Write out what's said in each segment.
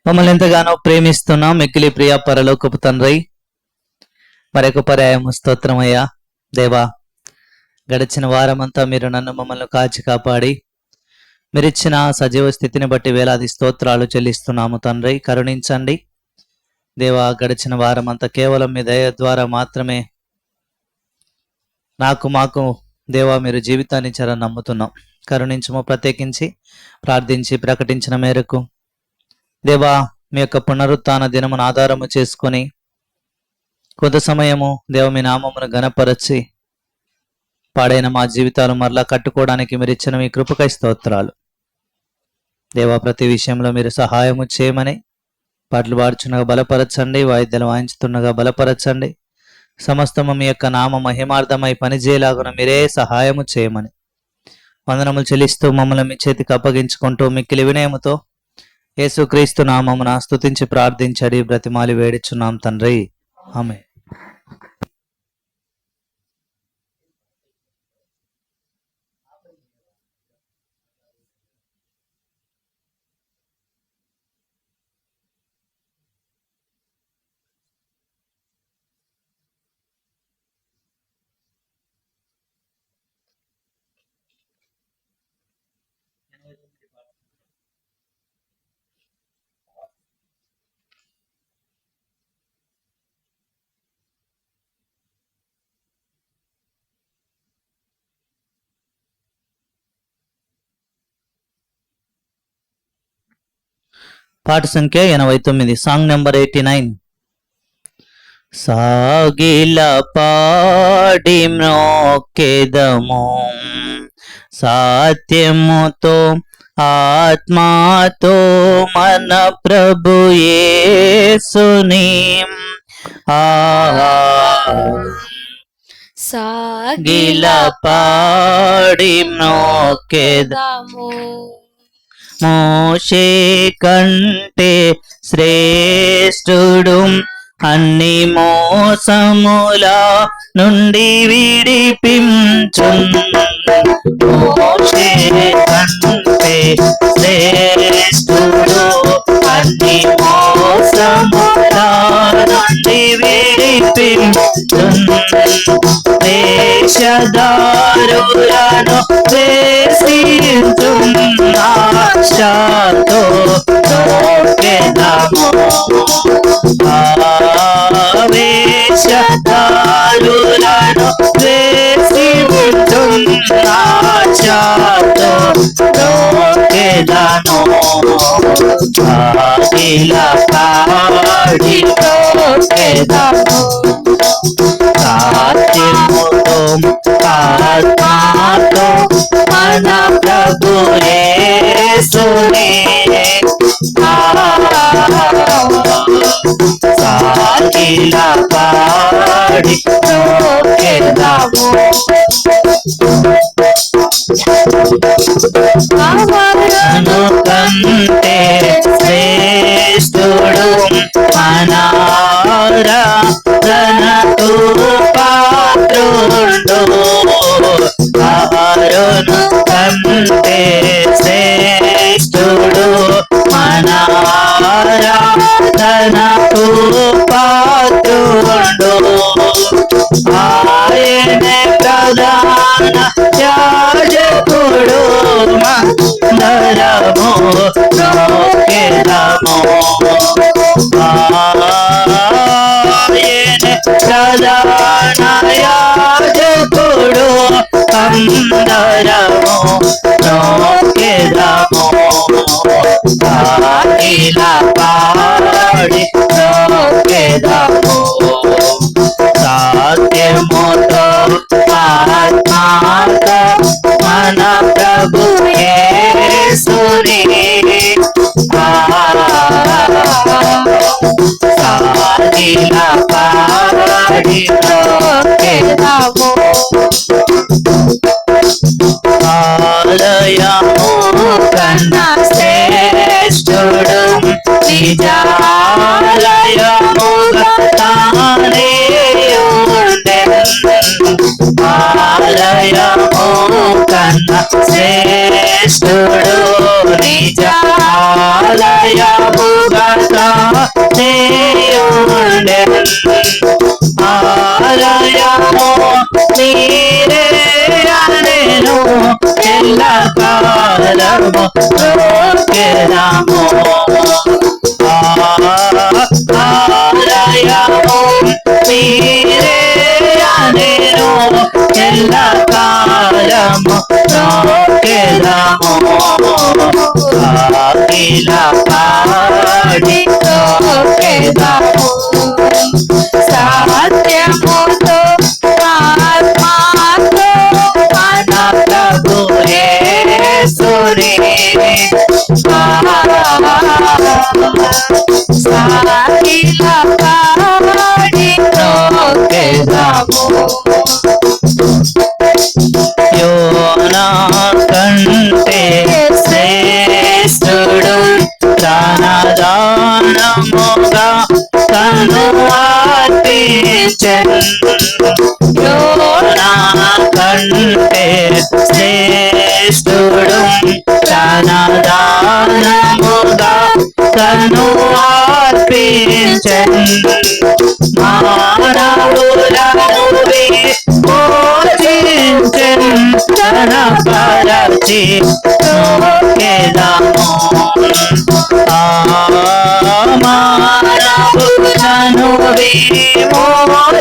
మమ్మల్ని ఎంతగానో ప్రేమిస్తున్నాం మిక్కిలి ప్రియ పరలోకపు తండ్రి, మరొక పర్యాయము స్తోత్రమయ్యా. దేవా, గడిచిన వారమంతా మీరు నన్ను మమ్మల్ని కాచి కాపాడి మీరిచ్చిన సజీవ స్థితిని బట్టి వేలాది స్తోత్రాలు చెల్లిస్తున్నాము తండ్రి. కరుణించండి దేవా. గడిచిన వారమంతా కేవలం మీ దయ ద్వారా మాత్రమే మాకు దేవా మీరు జీవితాన్ని ఇచ్చారని నమ్ముతున్నాం. కరుణించము. ప్రత్యేకించి ప్రార్థించి ప్రకటించిన మేరకు దేవా, మీ యొక్క పునరుత్థాన దినమును ఆధారము చేసుకొని కొంత సమయము దేవ మీ నామమును ఘనపరచి పాడైన మా జీవితాలు మరలా కట్టుకోవడానికి మీరు ఇచ్చిన మీ కృపకై స్తోత్రాలు దేవా. ప్రతి విషయంలో మీరు సహాయము చేయమని, పాటలు పాడుచున్నగా బలపరచండి, వాయిద్యాలు వాయించుతున్నగా బలపరచండి. సమస్తము మీ యొక్క నామ మహిమార్థమై పనిచేయలాగున మీరే సహాయము చేయమని వందనములు చెల్లిస్తూ మమ్మల్ని మీ చేతికి అప్పగించుకుంటూ మిక్కిలి వినయముతో యేసుక్రీస్తు నామమున స్తుతించి ప్రార్థించడి బ్రతిమాలి వేడిచున్నాం తండ్రి, ఆమేన్. పాట సంఖ్య 89, సాంగ్ నెంబర్ 89. సాగిల పాడి మ్రోకెదము సత్యముతో ఆత్మాతో మన ప్రభు యేసుని సాగిల పాడి మ్రోకెదము మోషే కంటే శ్రేష్ఠుడు అన్ని మోసముల నుండి విడిపించు. మోషే కంటే శ్రేష్ఠుడు అన్ని మోసముల నుండి విడిపించు. వేషధారులను వేసించు ఆశతో నోకెదము. ఆవేశధారులను వేసించు ఆశతో నోకెదను. ఆగిల పాడి నోకెదము సత్యముతో ఆత్మతో మన ప్రభు యేసుని సాగిల పాడి నోకెదము. అవరను కంటే శ్రేష్ఠుడు మనారాధనకు పాత్రుడు. అవరను కంటే శ్రేష్ఠుడు మనారాధనకు పాత్రుడు. ఆయనే ప్రధాన యాజకుడు మందరము నోకెదము. ఆయనే ప్రధాన యాజకుడు మందరము నోకెదము. సాగిల పాడి నోకెదము సత్యముతో ఆత్మతో మన ప్రభు యేసుని సాగిల పాడి నోకెదము. ఆలయము కన్నా శ్రేష్ఠుడు నిజాలయముగా తానే ఉండెను. ఆలయము కన్నా శ్రేష్ఠుడు నిజాలయముగా చేయుండెన్ ఆలయము నీరే అనెను ఎల్లకాలము బ్రోకెదము ఆలయము నీరే అనెను ఎల్లకాలము బ్రోకెదము అఖిల పాడి బ్రోకెదము సత్యముతో ఆత్మతో మన ప్రభు యేసుని సాగిల పాడి బ్రోకెదము యోనా కంటే శ్రేష్ఠుడు ప్రాణదానముగా తను అర్పించెను యోనా కంటే శ్రేష్ఠుడు ప్రాణదానముగా తను అర్పించెను మానవులను విమోచించెను తన పరచి బ్రోకెదము మానవులను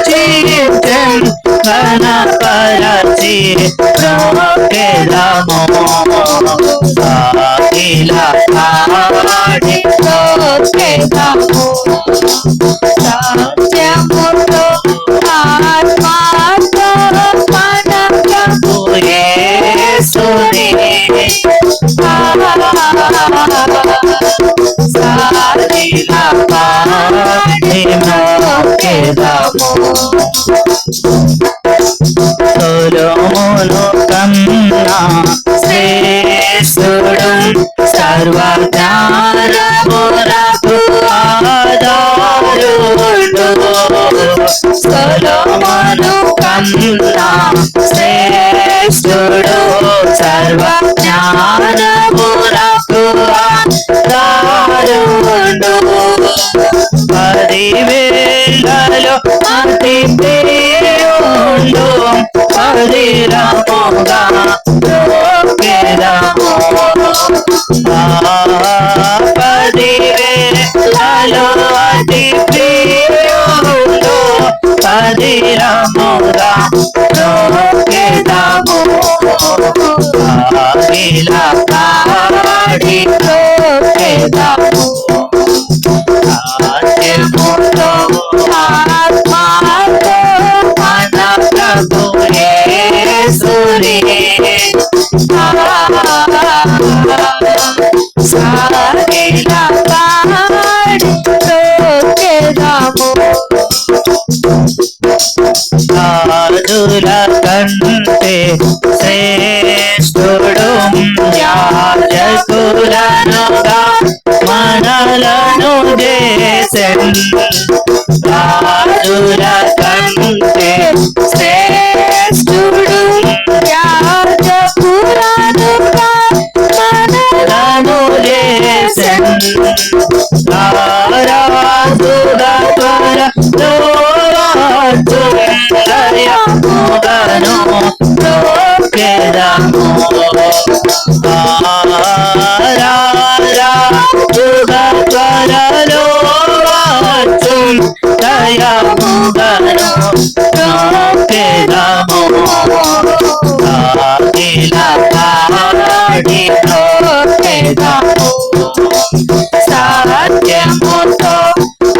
విమోచించెను తన పరచి బ్రోకెదము అఖిల పాడి బ్రోకెదము సత్యముతో ఆత్మతో మన ప్రభు యేసుని సాగిల పాడి బ్రోకెదము సొలొమోను కన్నా శ్రేష్ఠుడు సర్వజ్ఞానమునకు ఆధారుడు సొలొమోను కన్నా శ్రేష్ఠుడు సర్వజ్ఞానమునకు ఆధారుడు 10,000 అతి ప్రియుడు పదిలముగా బ్రోకెదము 10,000 అతి ప్రియుడు పదిలముగా బ్రోకెదము అఖిల పాడి బ్రోకెదము సత్యముతో ఆత్మతో మన ప్రభు యేసుని సాగిల పాడి బ్రోకెదము రాజుల కంటే శ్రేష్ఠుడు యాజకులనుగా మనలను చేసెను రాజుల కంటే శ్రేష్ఠుడు యాజకులనుగా మనలను చేసెను రారాజుగా దయముగను బ్రోకెదము రారాజుగా త్వరలో వచ్చు దయముగను బ్రోకెదము అఖిల పాడి బ్రోకెదము సత్యముతో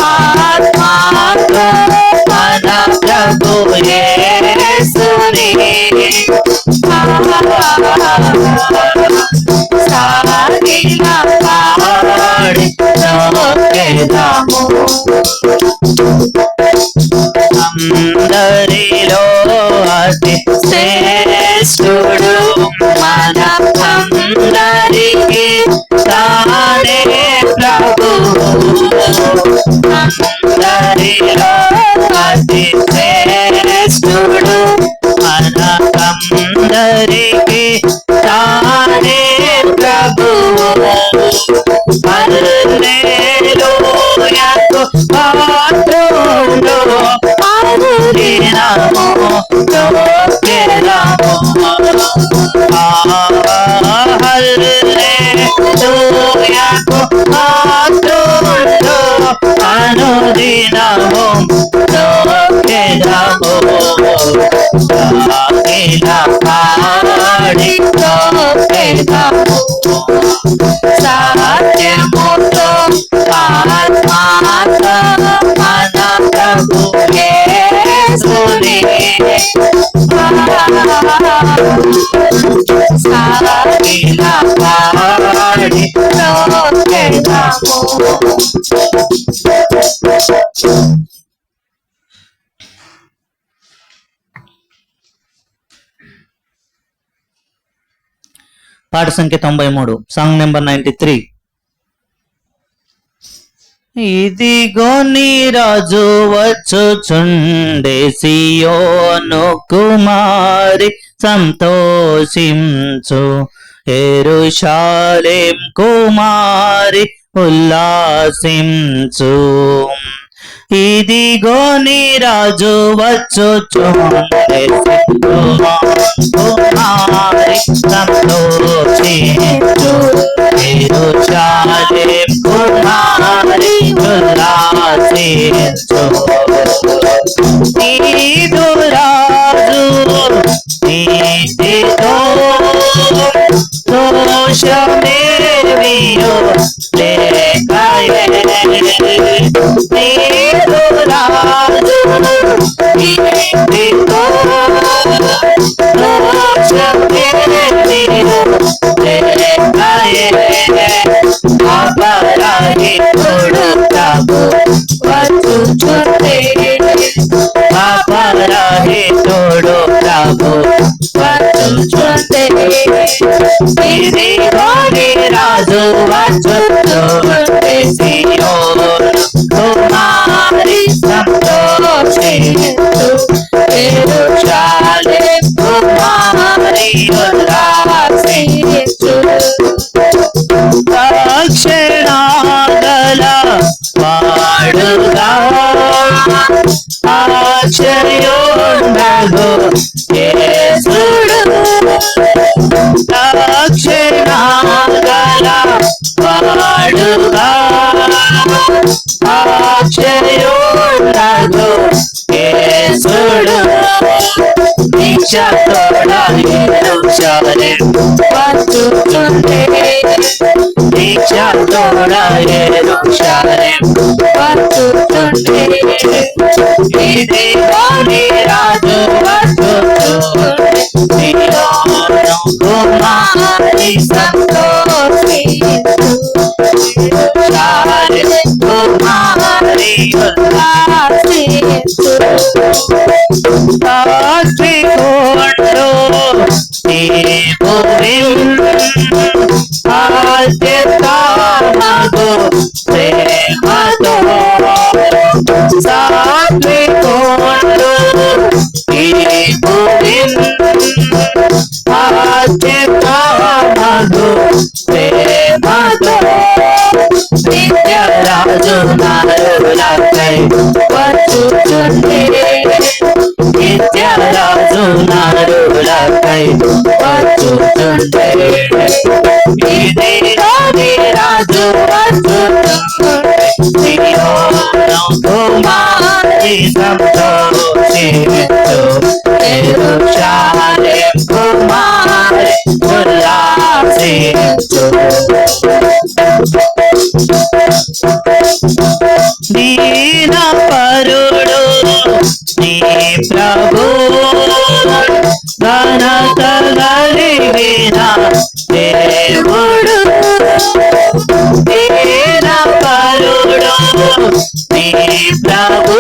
ఆత్మతో మన ప్రభు యేసుని సాగిల పాడి బ్రోకెదము అందరిలో అతి శ్రేష్ఠుడు మన అందరికి తానే ప్రభువు అందరిలో అతి శ్రేష్ఠుడు మనకందరికి తానే ప్రభువు హల్లెలూయా నొక్కెదము హల్లెలూయాకు పాత్రుడు అనుదినము నొక్కెదము సాగిల పాడి నొక్కెదము సత్యముతో ఆత్మతో మన ప్రభు యేసుని సాగిల పాడి నొక్కెదము. పాట సంఖ్య 93, సాంగ్ నెంబర్ 93. ఇదిగో నీ రాజు వచ్చుచుండే సియోను కుమారి సంతోషించు యెరూషలేం కుమారి ఉల్లాసించు ఇదిగో నీ రాజు వచ్చుచుండే కుమారి సంతోషించు యెరూషలేం కుమారి ఉల్లాసించు నీదు రాజు నీతితో దోషమేమియో లేకయే నీదు రాజు నీతితో దోషమేమియో లేకయే అపరాధి కొడుతావు వచ్చుచుండే అపరాధి తోడు ప్రభు వచ్చుచుండే ఇదిగో నీ రాజు వచ్చుచుండే సియోను కుమారి సంతోషించు యెరూషలేం కుమారి ఉల్లాసించు రక్షణగల వాడుగా ఆశ్చర్యుండగు యేసుడు రక్షణగల వాడుగా ఆశ్చర్యుండగు యేసుడు దీక్షతోడా యెరూషలేం వచ్చుచుండే దీక్షతోడా యెరూషలేం వచ్చుచుండే ఇదిగో నీ రాజు వచ్చుచుండే సియోను కుమారి సంతోషించు యెరూషలేం కుమారి ఉల్లాసించు సాత్వికుడు నీ భూమిన్ ఆద్యతానగు ప్రేమతో సాత్వికుడు నీ భూమిన్ ఆద్యతానగు ప్రేమతో నిత్యరాజు నరులకై వచ్చుచుండే నిత్యరాజు నరులకై వచ్చుచుండే ఇదిగో నీ రాజు వచ్చుచుండే సియోను కుమారి సంతోషించు యెరూషలేం కుమారి ఉల్లాసించు దీన పరుడు నీ ప్రభు ఘనత కలిగిన దేవుడు దీన పరుడు నీ ప్రభు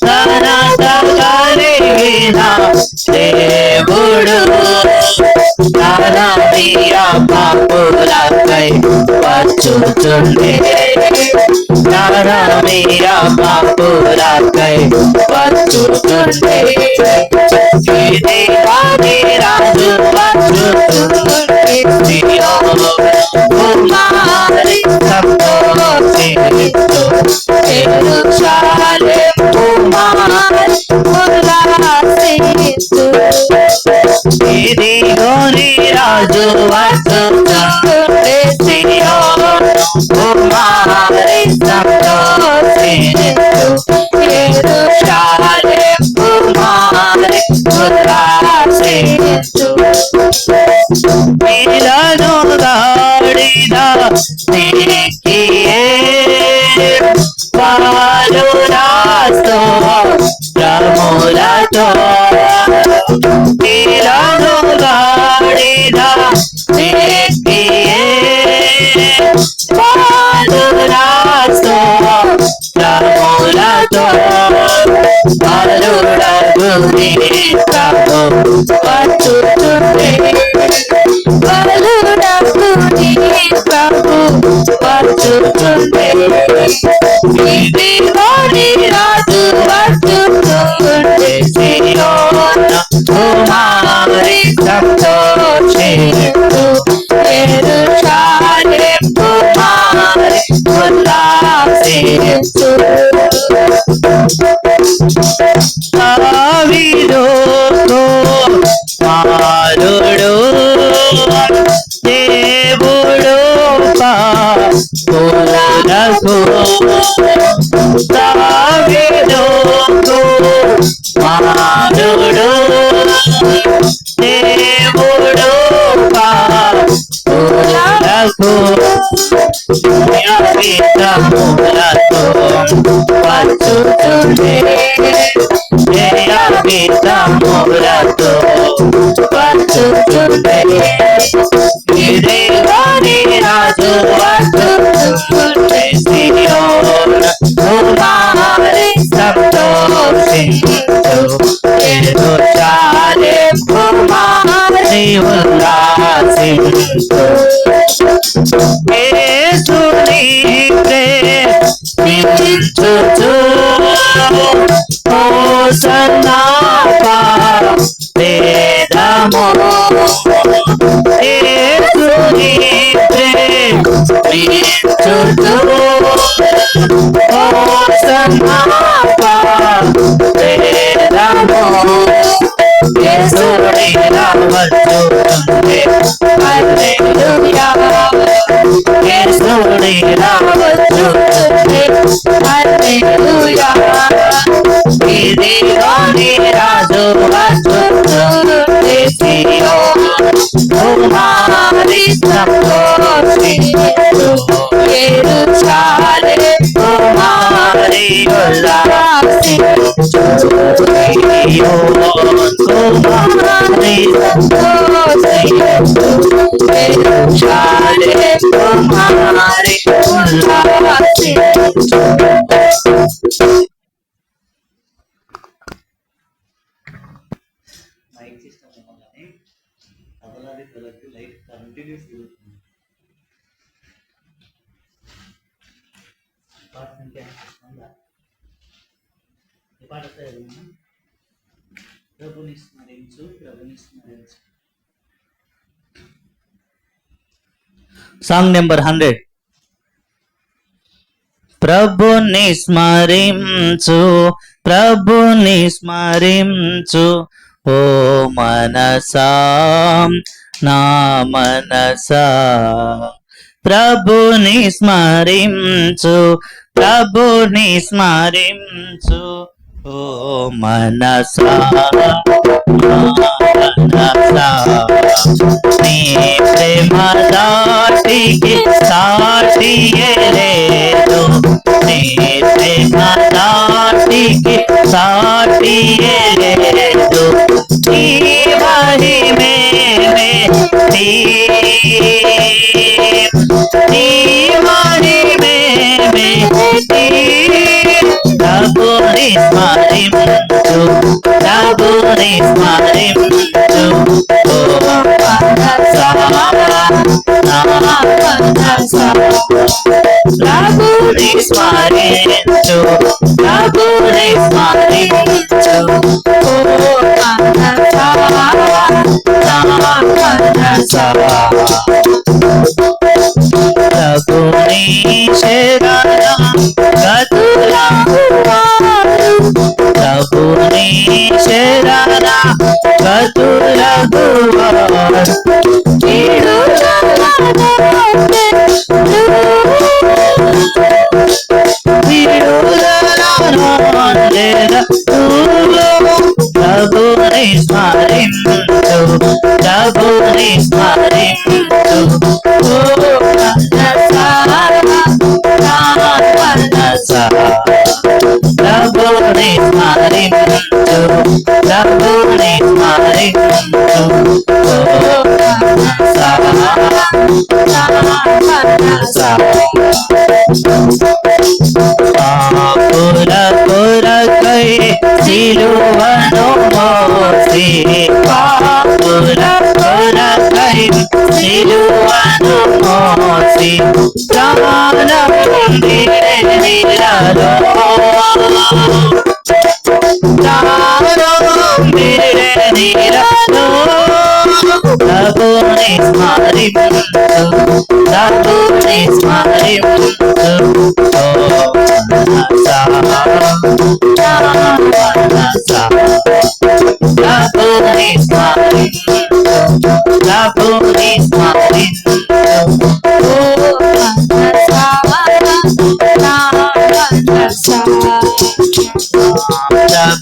ఘనత కలిగిన దేవుడు ధనమీయ పాపులకై వచ్చుచుండే ధనమీయ పాపులకై వచ్చుచుండే ఇదిగో నీ రాజు వచ్చుచుండే సియోను కుమారి సంతోషించు యెరూషలేం కుమారి వచ్చుచుండే సియోను కుమారి సంతోషించు యెరూషలేము కుమారి ఉల్లాసించు నీలను గాడిద నీకియే పాలురాస్తూ రములతో నీలను గాడిద నీకియే పాలురాస్తూ రములతో పాలురగు నీ ప్రభు వచ్చుచుండే బలుడగు నీ ప్రభు వచ్చుచుండే ఇదిగోని రాజు వచ్చుచుండే సియోను కుమారి సంతోషించు యెరూషలేము కుమారి ఉల్లాసించు దావీదు కుమారుడు దేవుడు పాపులకు దావీదు కుమారుడు దేవుడు పాపులకు జ్ఞాపితములతో వచ్చుచుండే జ్ఞాపితములతో వచ్చుచుండే ఇదిగోని రాజు వచ్చుచుండే సియోను కుమారి సంతోషించు యెరూషలేము కుమారి ఉల్లాసించు యేసుని ప్రేమించుచు హోసన్నా పాడెదము యేసుని ప్రేమించుచు హోసన్నా పాడెదము యేసుని రావచ్చుచుండే హల్లెలూయా యేసుని రావచ్చుచుండే హల్లెలూయా ఇదిగోని రాజు వచ్చుచుండే సియోను కుమారి సంతోషించు యెరూషలేము కుమారి ఉల్లాసించు సియోను కుమారి సంతోషించు యెరూషలేము కుమారి ఉల్లాసించు. మైక్ సిస్టమ్ ఇవ్వగానే అదలాది తలకి లైట్ కంటిన్యూస్ తిరుగుతుంది. పాట అంటే ఉందా? ఈ పాట ప్రభుని స్మరించు ప్రభుని స్మరించు. Song number 100. ప్రభుని స్మరించు ప్రభుని స్మరించు ఓ మనసా నా మనసా ప్రభుని స్మరించు ప్రభుని స్మరించు ఓ మనసా మనసా నీ ప్రేమ దాటికి సాటియే లేదు నీ ప్రేమ దాటికి సాటియే లేదు నీ మహిమే నీ మహిమే ప్రభుని స్మరించు ప్రభుని స్మరించు ఓ మనసా ప్రభుని స్మరించు ప్రభుని స్మరించు ఓ మనసా ప్రభుని శరణ గతులగువారు ప్రభుని శరణ గతులగువారు కీడు మనసా పాపుల కొరకై సిలువను మోసి పాపుల కొరకై సిలువను మోసి ప్రాణం విడిచినలో ప్రాణం విడిచినలో ప్రభుని స్మరించు ప్రభుని స్మరించు ఓ మనసా మనసా ప్రభుని స్మరించు ప్రభుని స్మరించు ఓ మనసా నా మనసా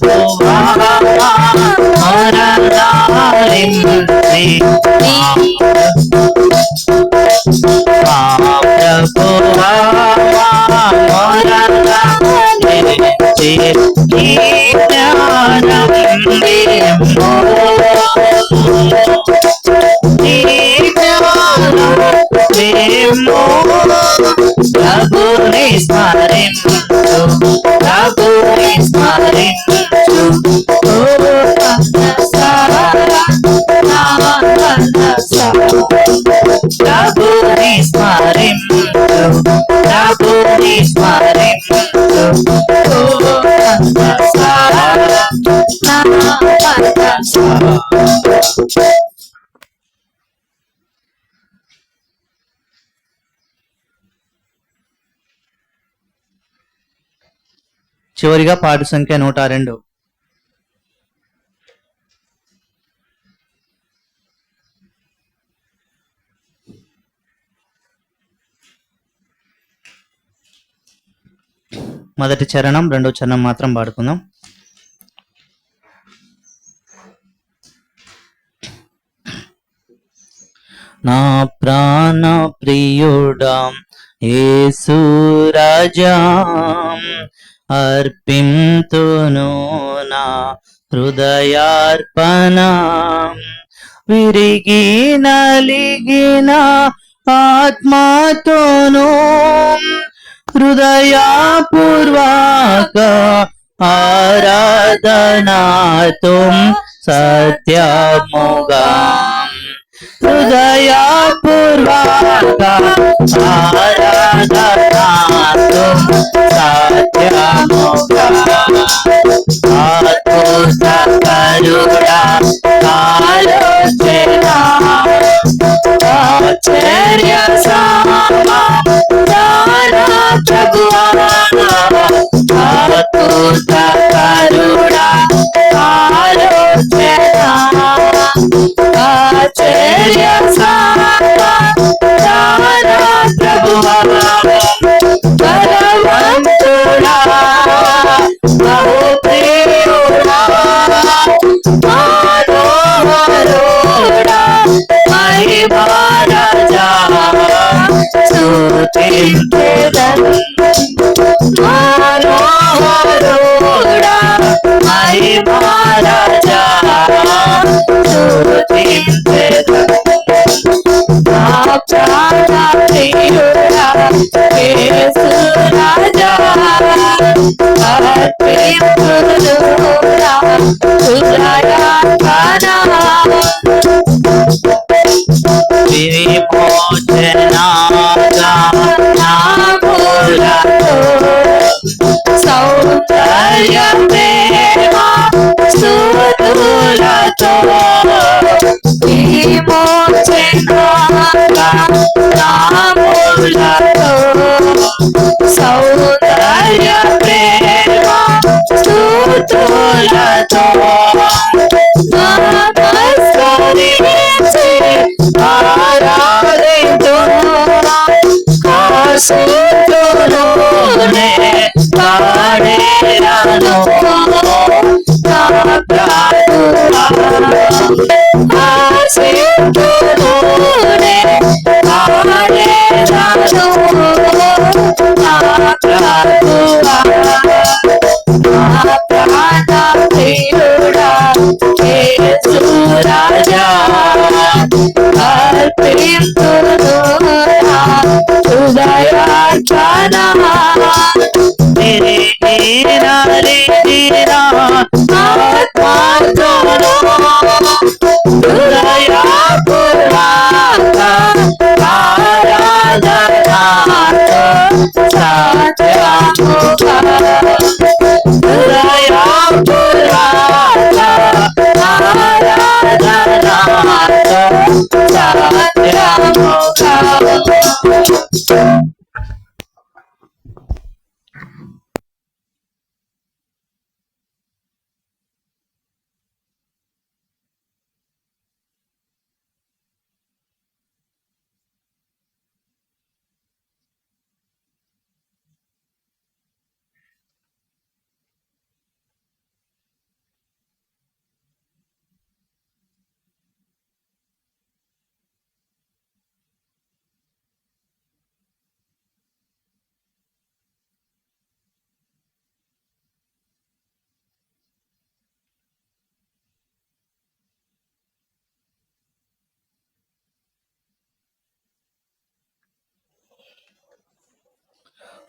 ప్రభువా మొరలాలించి ప్రభువా మొరలాలించి నీ జ్ఞానం ఏమో నీ జ్ఞానం ఏమో ప్రభుని స్మరించు ప్రభుని స్మరించు ఓ మనసా నా మనసా ప్రభుని స్మరించు ప్రభుని స్మరించు ఓ మనసా నా మనసా చివరిగా పాట సంఖ్య 102. మొదటి చరణం రెండో చరణం మాత్రం పాడుకుందాం. నా ప్రాణ ప్రియుడా యేసు రాజా అర్పింతును నా హృదయార్పణ విరిగి నలిగిన ఆత్మతోను హృదయపూర్వక ఆరాధనాతో సత్యముగా హృదయపూర్వక ఆరాధనాతో సత్యముగా అద్భుత కరుణా ఆలోచన ఆశ్చర్య సమాధాన ప్రభువా అద్భుత కరుణా ఆలోచన ఆశ్చర్య సమాధాన ప్రభువా బలవంతుడా బహుప్రియుడా మనోహరుడా మహిమరాజా స్తుతించెదను మనోహరుడా మహిమరాజా స్తుతించెదను నా ప్రాణ ప్రియుడా యేసు రాజా అర్పింతును నా హృదయార్పణ విమోచనాగా నా మూలతో సౌందర్య ప్రేమ స్తుతులతో విమోచనాగా నా మూలతో సౌందర్య ప్రేమ స్తుతులతో నమస్కరించి ఆరాధింతును ఆశింతునునే పాడేరను నా ప్రభువా ఆశింతునునే పాడేరను నా ప్రభువా నా ప్రాణ ప్రియుడా యేసు రాజా అర్పింతును నా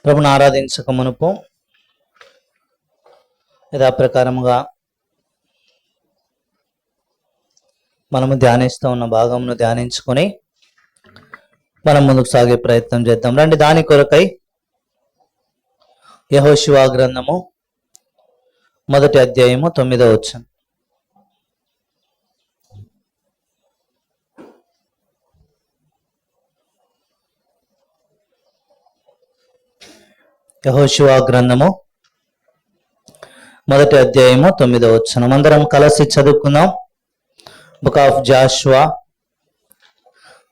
ప్రభుని ఆరాధించక మునుపు యథాప్రకారముగా మనము ధ్యానిస్తూ ఉన్న భాగమును ధ్యానించుకొని మనం ముందుకు సాగే ప్రయత్నం చేద్దాం రండి. దాని కొరకై యెహోషువ గ్రంథము 1వ అధ్యాయము 9వ వచనం. యెహోషువ గ్రంథము 1వ అధ్యాయము 9వ వచనం. అందరం కలిసి చదువుకుందాం. Book of Joshua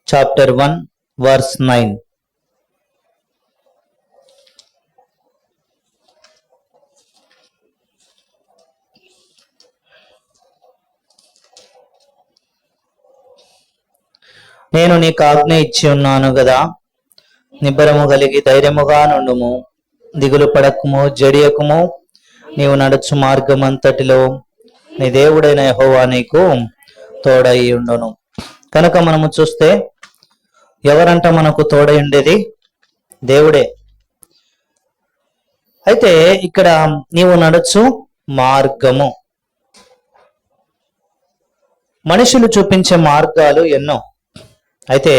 chapter 1 verse 9. నేను నీకు ఆజ్ఞ ఇచ్చి ఉన్నాను గదా, నిబ్బరము కలిగి ధైర్యముగా నుండుము, దిగులు పడకుము, జడియకుము. నీవు నడుచు మార్గం అంతటిలో నీ దేవుడైన యెహోవా నీకు తోడై ఉండును. కనుక మనము చూస్తే ఎవరంట మనకు తోడై ఉండేది? దేవుడే. అయితే ఇక్కడ నీవు నడుచు మార్గము, మనుషులు చూపించే మార్గాలు ఎన్నో. అయితే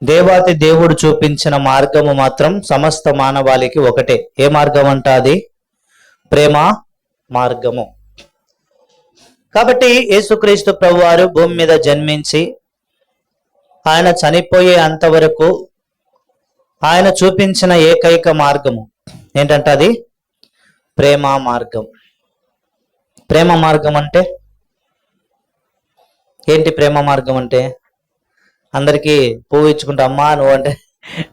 దేవాతి దేవుడు చూపించిన మార్గము మాత్రం సమస్త మానవాళికి ఒకటే. ఏ మార్గం అంట? అది ప్రేమ మార్గము. కాబట్టి యేసుక్రీస్తు ప్రభువారు భూమి మీద జన్మించి ఆయన చనిపోయే అంతవరకు ఆయన చూపించిన ఏకైక మార్గము ఏంటంటే అది ప్రేమ మార్గం. ప్రేమ మార్గం అంటే ఏంటి? ప్రేమ మార్గం అంటే అందరికీ పువ్వు ఇచ్చుకుంటా, అమ్మా నువ్వు అంటే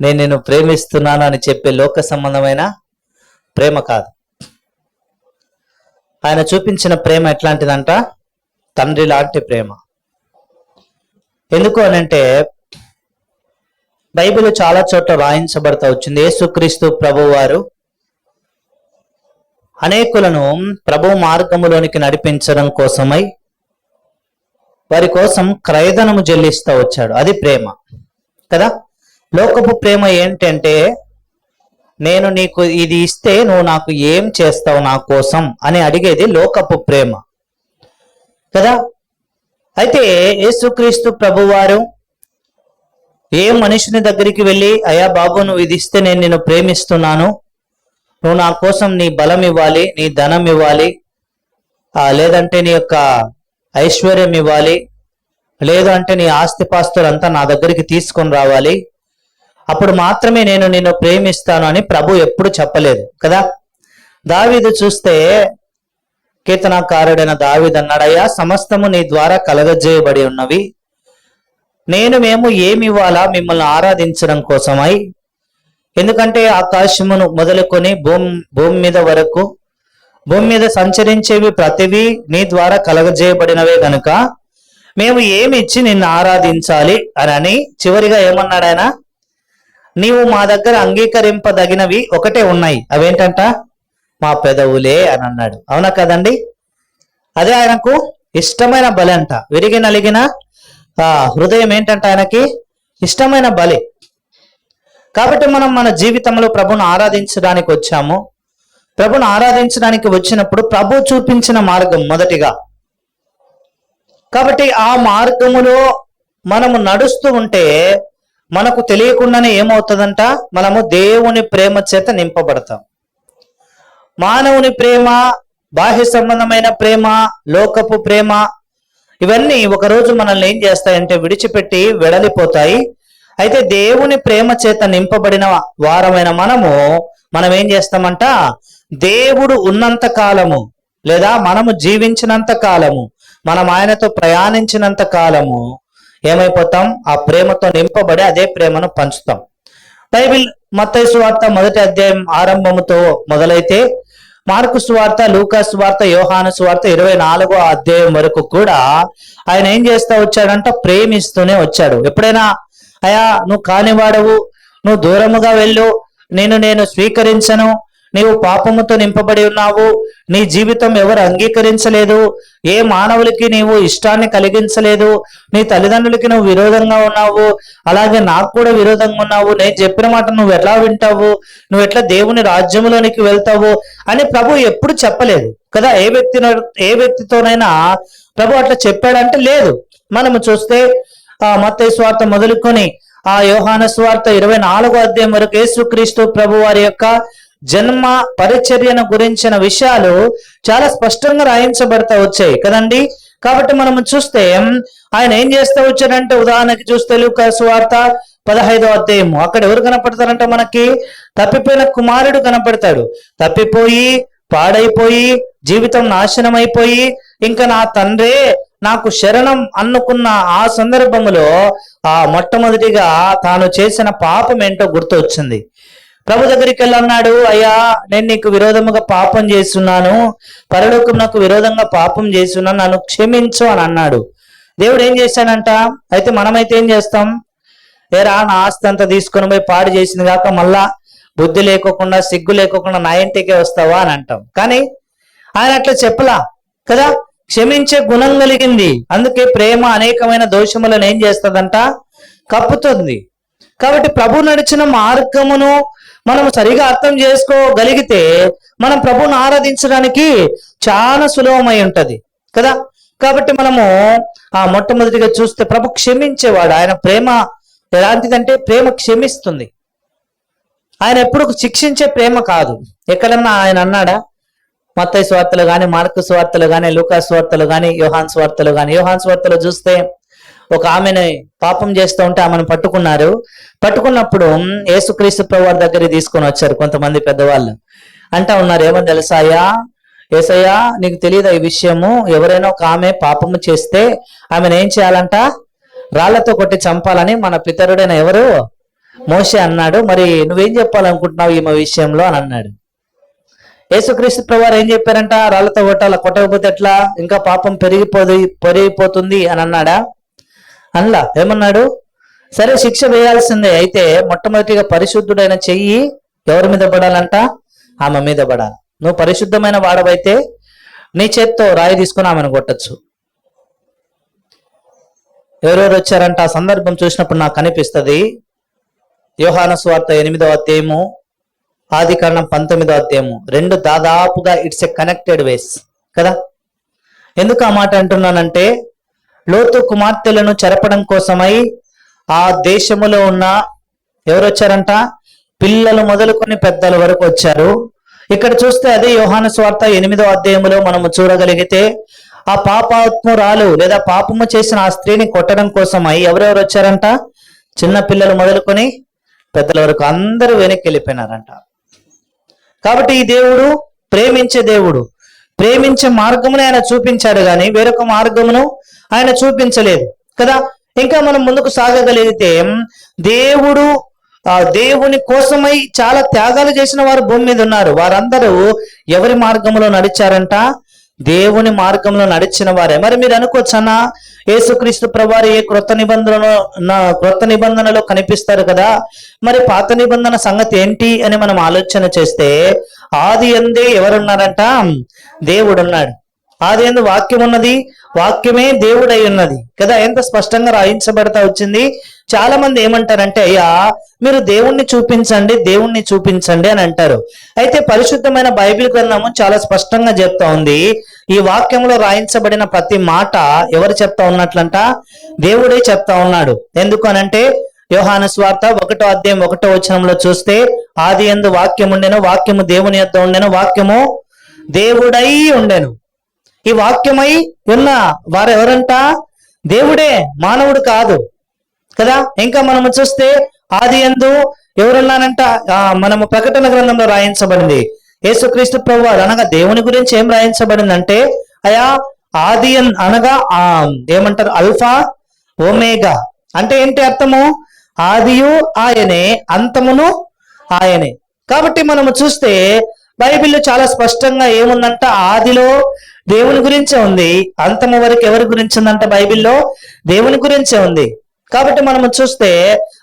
నేను నిన్ను ప్రేమిస్తున్నాను అని చెప్పే లోక సంబంధమైన ప్రేమ కాదు. ఆయన చూపించిన ప్రేమ ఎట్లాంటిదంట? తండ్రి లాంటి ప్రేమ. ఎందుకు అనంటే బైబిల్ చాలా చోట్ల రాయించబడతా వచ్చింది. యేసుక్రీస్తు ప్రభువారు అనేకులను ప్రభు మార్గములోనికి నడిపించడం కోసమై వారి కోసం క్రయధనము చెల్లిస్తూ వచ్చాడు. అది ప్రేమ కదా. లోకపు ప్రేమ ఏంటంటే నేను నీకు ఇది ఇస్తే నువ్వు నాకు ఏం చేస్తావు నా కోసం అని అడిగేది లోకపు ప్రేమ కదా. అయితే యేసుక్రీస్తు ప్రభువారు ఏ మనుషుని దగ్గరికి వెళ్ళి, అయ్యా బాబు నువ్వు ఇది ఇస్తే నేను నిన్ను ప్రేమిస్తున్నాను, నువ్వు నా కోసం నీ బలం ఇవ్వాలి, నీ ధనం ఇవ్వాలి, లేదంటే నీ యొక్క ఐశ్వర్యం ఇవ్వాలి, లేదు అంటే నీ ఆస్తిపాస్తులంతా నా దగ్గరికి తీసుకొని రావాలి, అప్పుడు మాత్రమే నేను నిన్ను ప్రేమిస్తాను అని ప్రభు ఎప్పుడు చెప్పలేదు కదా. దావీదు చూస్తే కీర్తనకారుడైన దావీదు అన్నాడు, అయ్యా సమస్తము నీ ద్వారా కలగజేయబడి ఉన్నవి, మేము ఏమి ఇవ్వాలా మిమ్మల్ని ఆరాధించడం కోసమై? ఎందుకంటే ఆకాశమును మొదలుకొని భూమి మీద వరకు, భూమి మీద సంచరించేవి ప్రతివి నీ ద్వారా కలగజేయబడినవే గనుక మేము ఏమి ఇచ్చి నిన్ను ఆరాధించాలి అని చివరిగా ఏమన్నాడు ఆయన? నీవు మా దగ్గర అంగీకరింపదగినవి ఒకటే ఉన్నాయి, అవేంటంట? మా పెదవులే అని అన్నాడు. అవునా కదండి? అదే ఆయనకు ఇష్టమైన బలి అంట. విరిగి నలిగిన హృదయం ఏంటంట ఆయనకి ఇష్టమైన బలి. కాబట్టి మనం మన జీవితంలో ప్రభుని ఆరాధించడానికి వచ్చాము. ప్రభుని ఆరాధించడానికి వచ్చినప్పుడు ప్రభు చూపించిన మార్గం మొదటిగా. కాబట్టి ఆ మార్గములో మనము నడుస్తూ ఉంటే మనకు తెలియకుండానే ఏమవుతుందంట? మనము దేవుని ప్రేమ చేత నింపబడతాం. మానవుని ప్రేమ, బాహ్య సంబంధమైన ప్రేమ, లోకపు ప్రేమ, ఇవన్నీ ఒకరోజు మనల్ని ఏం చేస్తాయంటే విడిచిపెట్టి వెడలిపోతాయి. అయితే దేవుని ప్రేమ చేత నింపబడిన వారమైన మనం ఏం చేస్తామంట? దేవుడు ఉన్నంత కాలము, లేదా మనము జీవించినంత కాలము, మనం ఆయనతో ప్రయాణించినంత కాలము ఏమైపోతాం? ఆ ప్రేమతో నింపబడి అదే ప్రేమను పంచుతాం. బైబిల్ మత్తయి సువార్త 1వ అధ్యాయం ఆరంభముతో మొదలైతే మార్కు సువార్త, లూకా సువార్త, యోహాను సువార్త 24వ అధ్యాయం వరకు కూడా ఆయన ఏం చేస్తా వచ్చాడంట? ప్రేమిస్తూనే వచ్చాడు. ఎప్పుడైనా అయ్యా నువ్వు కానివాడవు, నువ్వు దూరముగా వెళ్ళు, నేను స్వీకరించను, నీవు పాపముతో నింపబడి ఉన్నావు, నీ జీవితం ఎవరు అంగీకరించలేదు, ఏ మానవులకి నీవు ఇష్టాన్ని కలిగించలేదు, నీ తల్లిదండ్రులకి నువ్వు విరోధంగా ఉన్నావు, అలాగే నాకు కూడా విరోధంగా ఉన్నావు, నేను చెప్పిన మాట నువ్వు ఎట్లా వింటావు, నువ్వు ఎట్లా దేవుని రాజ్యంలోనికి వెళ్తావు అని ప్రభు ఎప్పుడు చెప్పలేదు కదా. ఏ వ్యక్తితోనైనా ప్రభు అట్లా చెప్పాడంటే లేదు. మనము చూస్తే మత్తయి సువార్త మొదలుకొని యోహాను సువార్త 24వ అధ్యాయం వరకు యేసుక్రీస్తు ప్రభు వారి యొక్క జన్మ పరిచర్యను గురించిన విషయాలు చాలా స్పష్టంగా రాయించబడతా వచ్చాయి కదండి. కాబట్టి మనము చూస్తే ఆయన ఏం చేస్తూ వచ్చాడంటే, ఉదాహరణకి చూస్తే లూకా సువార్త 15వ అధ్యాయము, అక్కడ ఎవరు కనపడతారంటే మనకి తప్పిపోయిన కుమారుడు కనపడతాడు. తప్పిపోయి పాడైపోయి జీవితం నాశనం అయిపోయి ఇంకా నా తండ్రే నాకు శరణం అనుకున్న ఆ సందర్భంలో మొట్టమొదటిగా తాను చేసిన పాపం ఏంటో గుర్తు వచ్చింది. ప్రభు దగ్గరికి వెళ్ళి అన్నాడు, అయ్యా నేను నీకు విరోధముగా పాపం చేస్తున్నాను, పరలోకం నాకు విరోధంగా పాపం చేస్తున్నాను, నన్ను క్షమించు అని అన్నాడు. దేవుడు ఏం చేశాడంట, అయితే మనమైతే ఏం చేస్తాం, ఏరా నా ఆస్తి అంతా తీసుకొని పోయి పాడు చేసింది కాక మళ్ళా బుద్ధి లేకోకుండా సిగ్గు లేకోకుండా నా ఇంటికే వస్తావా అని అంటాం. కానీ ఆయన అట్లా చెప్పలా కదా, క్షమించే గుణం కలిగింది. అందుకే ప్రేమ అనేకమైన దోషములను ఏం చేస్తుందంట, కప్పుతుంది. కాబట్టి ప్రభు నడిచిన మార్గమును మనం సరిగా అర్థం చేసుకోగలిగితే మనం ప్రభుని ఆరాధించడానికి చాలా సులభమై ఉంటది కదా. కాబట్టి మనము మొట్టమొదటిగా చూస్తే ప్రభు క్షమించేవాడు. ఆయన ప్రేమ ఎలాంటిదంటే ప్రేమ క్షమిస్తుంది. ఆయన ఎప్పుడు శిక్షించే ప్రేమ కాదు. ఎక్కడన్నా ఆయన అన్నాడా, మత్తయి సువార్తలు కానీ, మార్కు సువార్తలు కానీ, లూకా సువార్తలు కానీ, యోహాను సువార్తలు కానీ. యోహాను సువార్తలు చూస్తే ఒక ఆమెను పాపం చేస్తూ ఉంటే ఆమెను పట్టుకున్నారు. పట్టుకున్నప్పుడు యేసుక్రీస్తు ప్రభువారి దగ్గరికి తీసుకొని వచ్చారు కొంతమంది పెద్దవాళ్ళు. అంటా ఉన్నారు, ఏమని తెలుసాయా, యేసయ్యా నీకు తెలియదా ఈ విషయము, ఎవరైనా ఒక ఆమె పాపము చేస్తే ఆమెను ఏం చేయాలంట, రాళ్లతో కొట్టి చంపాలని మన పితరుడైన ఎవరు, మోషే అన్నాడు. మరి నువ్వేం చెప్పాలనుకుంటున్నావు ఈమె విషయంలో అని అన్నాడు. యేసుక్రీస్తు ప్రభువారు ఏం చెప్పారంట, రాళ్లతో కొట్టాల, కొట్టకపోతే ఎట్లా, ఇంకా పాపం పెరిగిపోతుంది అని అన్నాడా, అనలా. ఏమన్నాడు, సరే శిక్ష వేయాల్సిందే, అయితే మొట్టమొదటిగా పరిశుద్ధుడైన చెయ్యి ఎవరి మీద పడాలంట, ఆమె మీద పడాలి. నువ్వు పరిశుద్ధమైన వాడవైతే నీ చేత్తో రాయి తీసుకుని ఆమెను కొట్టచ్చు. ఎవరెవరు వచ్చారంట ఆ సందర్భం చూసినప్పుడు నాకు కనిపిస్తుంది. యోహాను సువార్త 8వ అధ్యాయము, ఆదికాండం 19వ అధ్యాయము, రెండు దాదాపుగా ఇట్స్ ఎ కనెక్టెడ్ వేస్ కదా. ఎందుకు ఆ మాట అంటున్నానంటే, లోతు కుమార్తెలను చెరపడం కోసమై ఆ దేశములో ఉన్న ఎవరు వచ్చారంట, పిల్లలు మొదలుకొని పెద్దల వరకు వచ్చారు. ఇక్కడ చూస్తే అదే యోహాను సువార్త 8వ అధ్యాయములో మనము చూడగలిగితే ఆ పాపాత్మురాలు లేదా పాపము చేసిన ఆ స్త్రీని కొట్టడం కోసమై ఎవరెవరు వచ్చారంట, చిన్న పిల్లలు మొదలుకొని పెద్దల వరకు అందరూ వెనక్కి వెళ్ళిపోయినారంట. కాబట్టి ఈ దేవుడు ప్రేమించే దేవుడు, ప్రేమించే మార్గమును ఆయన చూపించాడు కానీ వేరొక మార్గమును ఆయన చూపించలేదు కదా. ఇంకా మనం ముందుకు సాగగలిగితే దేవుని కోసమై చాలా త్యాగాలు చేసిన వారు భూమి మీద ఉన్నారు. వారందరూ ఎవరి మార్గంలో నడిచారంట, దేవుని మార్గంలో నడిచిన వారే. మరి మీరు అనుకోవచ్చన్నా, యేసుక్రీస్తు ప్రభువారు ఏ క్రొత్త నిబంధనలో కనిపిస్తారు కదా, మరి పాత నిబంధన సంగతి ఏంటి అని మనం ఆలోచన చేస్తే, ఆది యందే ఎవరున్నారంట, దేవుడు ఉన్నాడు. ఆది యందు వాక్యం ఉన్నది, వాక్యమే దేవుడై ఉన్నది కదా. ఎంత స్పష్టంగా రాయించబడతా వచ్చింది. చాలా మంది ఏమంటారంటే, అయ్యా మీరు దేవుణ్ణి చూపించండి, దేవుణ్ణి చూపించండి అని అంటారు. అయితే పరిశుద్ధమైన బైబిల్ గ్రంథము చాలా స్పష్టంగా చెప్తా ఉంది, ఈ వాక్యంలో రాయించబడిన ప్రతి మాట ఎవరు చెప్తా ఉన్నట్లంట, దేవుడే చెప్తా ఉన్నాడు. ఎందుకు అనంటే యోహాను సువార్త 1వ అధ్యాయం 1వ వచనంలో చూస్తే, ఆది యందు వాక్యం ఉండెను, వాక్యము దేవుని యొద్ద ఉండెను, వాక్యము దేవుడై ఉండెను. ఈ వాక్యమై ఉన్న వారు ఎవరంట, దేవుడే, మానవుడు కాదు కదా. ఇంకా మనము చూస్తే ఆది యందు ఎవరున్నారంట, మనము ప్రకటన గ్రంథంలో రాయించబడింది యేసుక్రీస్తు ప్రభువారు అనగా దేవుని గురించి ఏం రాయించబడిందంటే, అయా ఆది అనగా ఏమంటారు, అల్ఫా ఓమేగా అంటే ఏంటి అర్థము, ఆదియు ఆయనే, అంతమును ఆయనే. కాబట్టి మనము చూస్తే బైబిల్లో చాలా స్పష్టంగా ఏముందంట, ఆదిలో దేవుని గురించే ఉంది, అంతము వరకు ఎవరి గురించి ఉందంట, బైబిల్లో దేవుని గురించే ఉంది. కాబట్టి మనము చూస్తే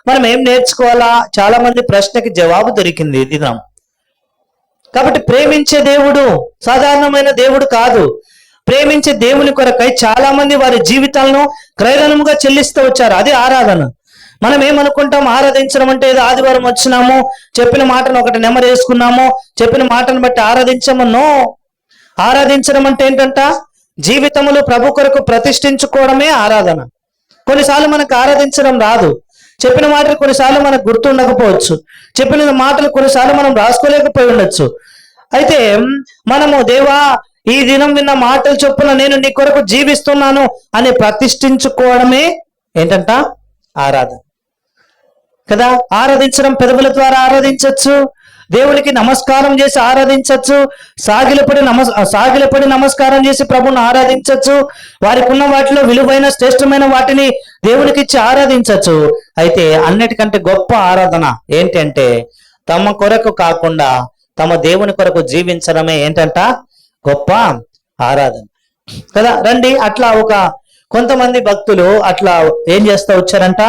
మనం ఏం నేర్చుకోవాలా, చాలా మంది ప్రశ్నకి జవాబు దొరికింది దినం కాబట్టి ప్రేమించే దేవుడు సాధారణమైన దేవుడు కాదు. ప్రేమించే దేవుని కొరకై చాలా మంది వారి జీవితాలను క్రయధనముగా చెల్లిస్తూ వచ్చారు. అది ఆరాధన. మనం ఏమనుకుంటాం, ఆరాధించడం అంటే ఏదో ఆదివారం వచ్చినాము, చెప్పిన మాటను ఒకటి నెమరేసుకున్నాము, చెప్పిన మాటను బట్టి ఆరాధించము. నో, ఆరాధించడం అంటే ఏంటంట, జీవితములు ప్రభు కొరకు ప్రతిష్ఠించుకోవడమే ఆరాధన. కొన్నిసార్లు మనకు ఆరాధించడం రాదు, చెప్పిన మాటలు కొన్నిసార్లు మనకు గుర్తుండకపోవచ్చు, చెప్పిన మాటలు కొన్నిసార్లు మనం రాసుకోలేకపోయి ఉండొచ్చు. అయితే మనము దేవా ఈ దినం విన్న మాటలు చొప్పున నేను నీ కొరకు జీవిస్తున్నాను అని ప్రతిష్ఠించుకోవడమే ఏంటంట, ఆరాధన కదా. ఆరాధించడం పెదవుల ద్వారా ఆరాధించవచ్చు, దేవునికి నమస్కారం చేసి ఆరాధించవచ్చు, సాగిలపడి నమస్కారం చేసి ప్రభుని ఆరాధించవచ్చు, వారికి ఉన్న వాటిలో విలువైన శ్రేష్టమైన వాటిని దేవునికి ఇచ్చి ఆరాధించవచ్చు. అయితే అన్నిటికంటే గొప్ప ఆరాధన ఏంటంటే తమ కొరకు కాకుండా తమ దేవుని కొరకు జీవించడమే ఏంటంట గొప్ప ఆరాధన కదా. రండి, అట్లా కొంతమంది భక్తులు అట్లా ఏం చేస్తూ వచ్చారంట,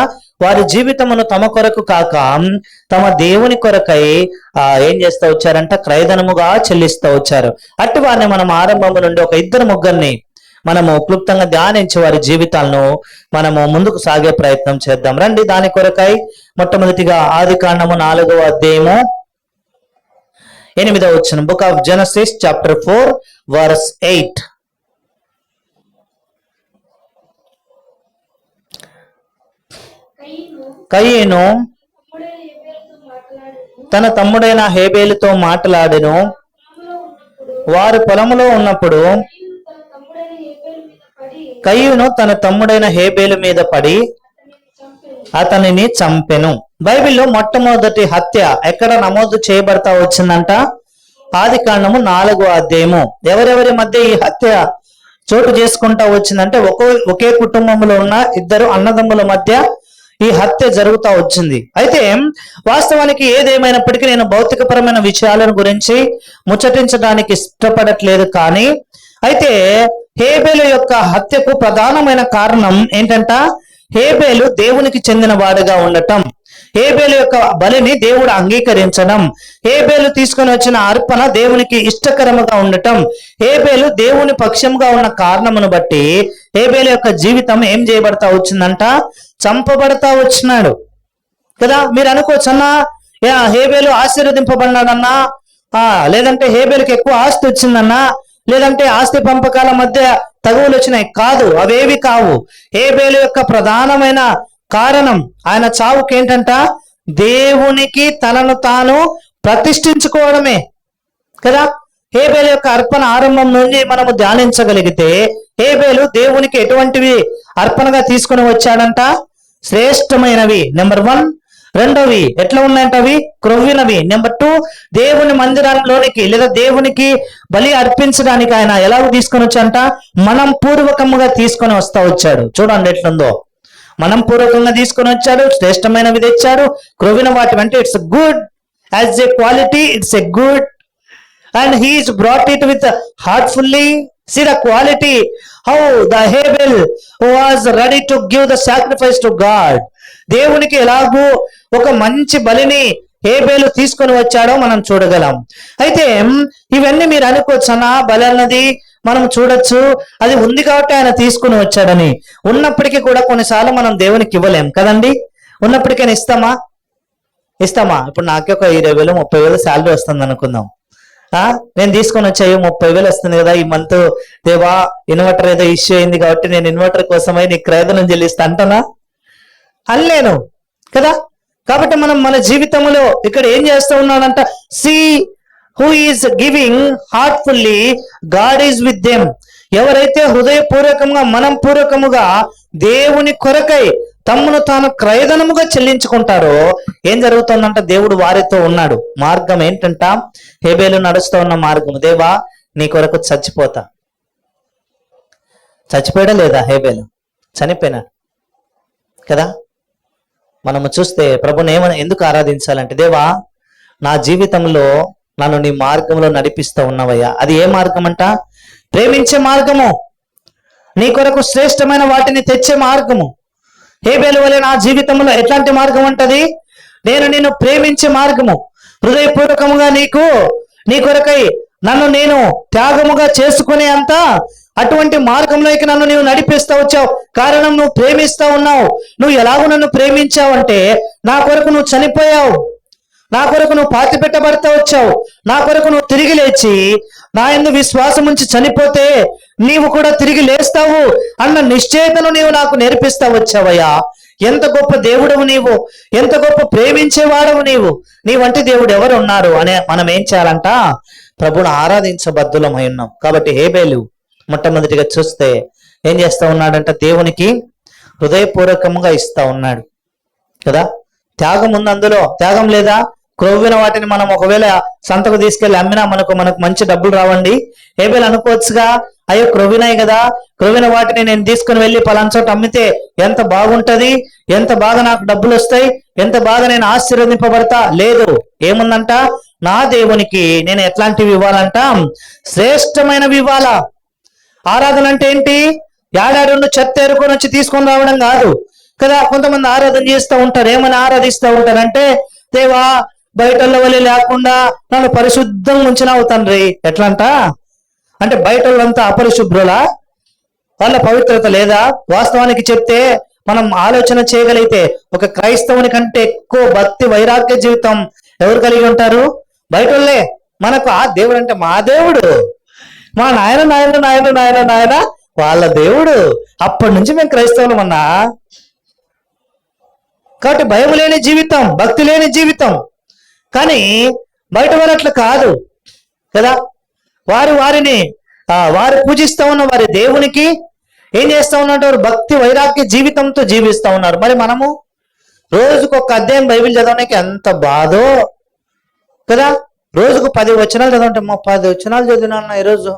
వారి జీవితమును తమ కొరకు కాక తమ దేవుని కొరకై ఏం చేస్తూ వచ్చారంట, క్రయధనముగా చెల్లిస్తూ వచ్చారు. అట్టి వారిని మనం ఆరంభము నుండి ఒక 2-3 మనము క్లుప్తంగా ధ్యానించి వారి జీవితాలను మనము ముందుకు సాగే ప్రయత్నం చేద్దాం. రండి, దాని కొరకై మొట్టమొదటిగా ఆదికాండము 4వ అధ్యాయము 8వ వచనం. Book of Genesis chapter 4 verse 8. కయీను తన తమ్ముడైన హేబేలుతో మాట్లాడెను. వారు పొలములో ఉన్నప్పుడు కయీను తన తమ్ముడైన హేబేలు మీద పడి అతనిని చంపెను. బైబిల్లో మొట్టమొదటి హత్య ఎక్కడ నమోదు చేయబడతా వచ్చిందంట, ఆదికాండము 4వ అధ్యాయము. ఎవరెవరి మధ్య ఈ హత్య చోటు చేసుకుంటా వచ్చిందంటే ఒకే కుటుంబంలో ఉన్న 2 అన్నదమ్ముల మధ్య ఈ హత్య జరుగుతూ వచ్చింది. అయితే వాస్తవానికి ఏదేమైనప్పటికీ నేను భౌతికపరమైన విషయాలను గురించి ముచ్చటించడానికి ఇష్టపడట్లేదు. కానీ అయితే హేబేలు యొక్క హత్యకు ప్రధానమైన కారణం ఏంటంట, హేబేలు దేవునికి చెందిన వాడుగా ఉండటం, హేబేలు యొక్క బలిని దేవుడు అంగీకరించడం, హేబేలు తీసుకొని వచ్చిన అర్పణ దేవునికి ఇష్టకరముగా ఉండటం, హేబేలు దేవుని పక్షంగా ఉన్న కారణమును బట్టి హేబేలు యొక్క జీవితం ఏం చేయబడతా వచ్చిందంట, చంపబడతా వచ్చినాడు కదా. మీరు అనుకోవచ్చు, అన్నా హేబేలు ఆశీర్వదింపబడినాడన్నా, లేదంటే హేబేలుకి ఎక్కువ ఆస్తి వచ్చిందన్నా, లేదంటే ఆస్తి పంపకాల మధ్య తగువులు వచ్చినాయి. కాదు, అవేవి కావు. హేబేలు యొక్క ప్రధానమైన కారణం ఆయన చావుకి ఏంటంట, దేవునికి తనను తాను ప్రతిష్ఠించుకోవడమే కదా. హేబేలు యొక్క అర్పణ ఆరంభం నుండి మనము ధ్యానించగలిగితే హేబేలు దేవునికి ఎటువంటివి అర్పణగా తీసుకుని వచ్చాడంట, శ్రేష్టమైనవి. నెంబర్ 1. రెండవి ఎట్లా ఉన్నాయంట, అవి క్రొవ్వినవి. నెంబర్ 2, దేవుని మందిరంలోనికి లేదా దేవునికి బలి అర్పించడానికి ఆయన ఎలా తీసుకొని వచ్చాడంట, మనం పూర్వకముగా తీసుకొని వస్తా వచ్చాడు. చూడండి ఎట్లుందో, మనం పూర్వకంగా తీసుకొని వచ్చాడు, శ్రేష్టమైనవి తెచ్చాడు. క్రొవ్విన వాటి అంటే it's good as a quality, it's a good and he is brought it with heartfully. See the quality, how the Hebel was ready to give the sacrifice to God. దేవునికి ఎలాగూ ఒక మంచి బలిని హేబేలు తీసుకొని వచ్చాడో మనం చూడగలం. అయితే ఇవన్నీ మీరు అనుకోవచ్చు, అన్న బలి అన్నది మనం చూడొచ్చు, అది ఉంది కాబట్టి ఆయన తీసుకుని వచ్చాడని. ఉన్నప్పటికీ కూడా కొన్నిసార్లు మనం దేవునికి ఇవ్వలేం కదండి. ఉన్నప్పటికైనా ఇస్తామా? ఇప్పుడు నాకే ఒక 20,000 30,000 శాలరీ వస్తుంది అనుకుందాం. నేను తీసుకొని వచ్చాయో 30,000 వస్తుంది కదా ఈ మంత్, దేవా ఇన్వర్టర్ ఏదో ఇష్యూ అయింది కాబట్టి నేను ఇన్వర్టర్ కోసమై నీకు క్రయధనం చెల్లిస్తా అంటానా? అనలేను కదా. కాబట్టి మనం మన జీవితంలో ఇక్కడ ఏం చేస్తూ ఉన్నాడంట, see who is giving heartfully, God is with them. ఎవరైతే హృదయపూర్వకంగా మనం పూర్వకముగా దేవుని కొరకై తమ్మును తాను క్రయధనముగా చెల్లించుకుంటారో ఏం జరుగుతుందంట, దేవుడు వారితో ఉన్నాడు. మార్గం ఏంటంట, హేబేలు నడుస్తూ ఉన్న మార్గం, దేవా నీ కొరకు చచ్చిపోయాడా లేదా? హేబేలు చనిపోయినాడు కదా. మనము చూస్తే ప్రభుని ఎందుకు ఆరాధించాలంటే, దేవా నా జీవితంలో నన్ను నీ మార్గంలో నడిపిస్తూ ఉన్నవయ్యా. అది ఏ మార్గం అంట, ప్రేమించే మార్గము, నీ కొరకు శ్రేష్టమైన వాటిని తెచ్చే మార్గము. హేబేలు వలె నా జీవితంలో ఎట్లాంటి మార్గం ఉంటది, నేను నిన్ను ప్రేమించే మార్గము, హృదయపూర్వకముగా నీకు నీ కొరకై నన్ను నేను త్యాగముగా చేసుకునే అంత అటువంటి మార్గంలోకి నన్ను నీవు నడిపిస్తా వచ్చావు. కారణం నువ్వు ప్రేమిస్తా ఉన్నావు. నువ్వు ఎలాగో నన్ను ప్రేమించావంటే నా కొరకు నువ్వు చనిపోయావు, నా కొరకు నువ్వు పాతి పెట్టబడతా వచ్చావు, నా కొరకు నువ్వు తిరిగి లేచి నా యందు విశ్వాసం ఉంచి చనిపోతే నీవు కూడా తిరిగి లేస్తావు అన్న నిశ్చయతను నీవు నాకు నేర్పిస్తా వచ్చావయ్యా. ఎంత గొప్ప దేవుడవు నీవు, ఎంత గొప్ప ప్రేమించేవాడవు నీవు. నీ వంటి దేవుడు ఎవరు ఉన్నారు అనే మనం ఏం చేయాలంట? ప్రభువును ఆరాధించబద్దులమై ఉన్నాం. కాబట్టి హేబేలు మొట్టమొదటిగా చూస్తే ఏం చేస్తా ఉన్నాడంట? దేవునికి హృదయపూర్వకంగా ఇస్తా ఉన్నాడు కదా. త్యాగం ఉంది అందులో, త్యాగం లేదా? క్రొవ్విన వాటిని మనం ఒకవేళ సంతకు తీసుకెళ్లి అమ్మినా మనకు మంచి డబ్బులు రావండి. హేబేలు అనుకోవచ్చుగా, అయ్యో క్రొవ్వినాయి కదా, క్రొవ్విన వాటిని నేను తీసుకుని వెళ్ళి పలానా చోట అమ్మితే ఎంత బాగుంటది, ఎంత బాగా నాకు డబ్బులు వస్తాయి, ఎంత బాగా నేను ఆశీర్వదింపబడతా. లేదు, ఏముందంట? నా దేవునికి నేను ఎట్లాంటివి ఇవ్వాలంట? శ్రేష్టమైనవి ఇవ్వాలా. ఆరాధన అంటే ఏంటి? ఏడాడు చెత్త ఎరుకొని వచ్చి తీసుకొని రావడం కాదు కదా. కొంతమంది ఆరాధన చేస్తూ ఉంటారు. ఏమని ఆరాధిస్తూ ఉంటారంటే, దేవా బయటల్లో వలె లేకుండా నన్ను పరిశుద్ధంగా ఉంచినావు తండ్రి. ఎట్లంట అంటే బయట వాళ్ళంతా అపరిశుభ్రులా? వాళ్ళ పవిత్రత లేదా? వాస్తవానికి చెప్తే మనం ఆలోచన చేయగలిగితే ఒక క్రైస్తవుని కంటే ఎక్కువ భక్తి వైరాగ్య జీవితం ఎవరు కలిగి ఉంటారు? బయట వాళ్ళే. మనకు ఆ దేవుడు అంటే మా దేవుడు, మా నాయన నాయన నాయన నాయన నాయన వాళ్ళ దేవుడు. అప్పటి నుంచి మేము క్రైస్తవులం అన్నా. కాబట్టి భయం లేని జీవితం, భక్తి లేని జీవితం. కానీ బయట వారు అట్లా కాదు కదా. వారు పూజిస్తా ఉన్న వారి దేవునికి ఏం చేస్తా ఉన్నట్టు? భక్తి వైరాగ్య జీవితంతో జీవిస్తా ఉన్నారు. మరి మనము రోజుకు ఒక అధ్యాయం బైబిల్ చదవడానికి ఎంత బాధో కదా. రోజుకు 10 వచనాలు చదవంటే, 10 వచనాలు చదివినా అన్న ఈరోజు.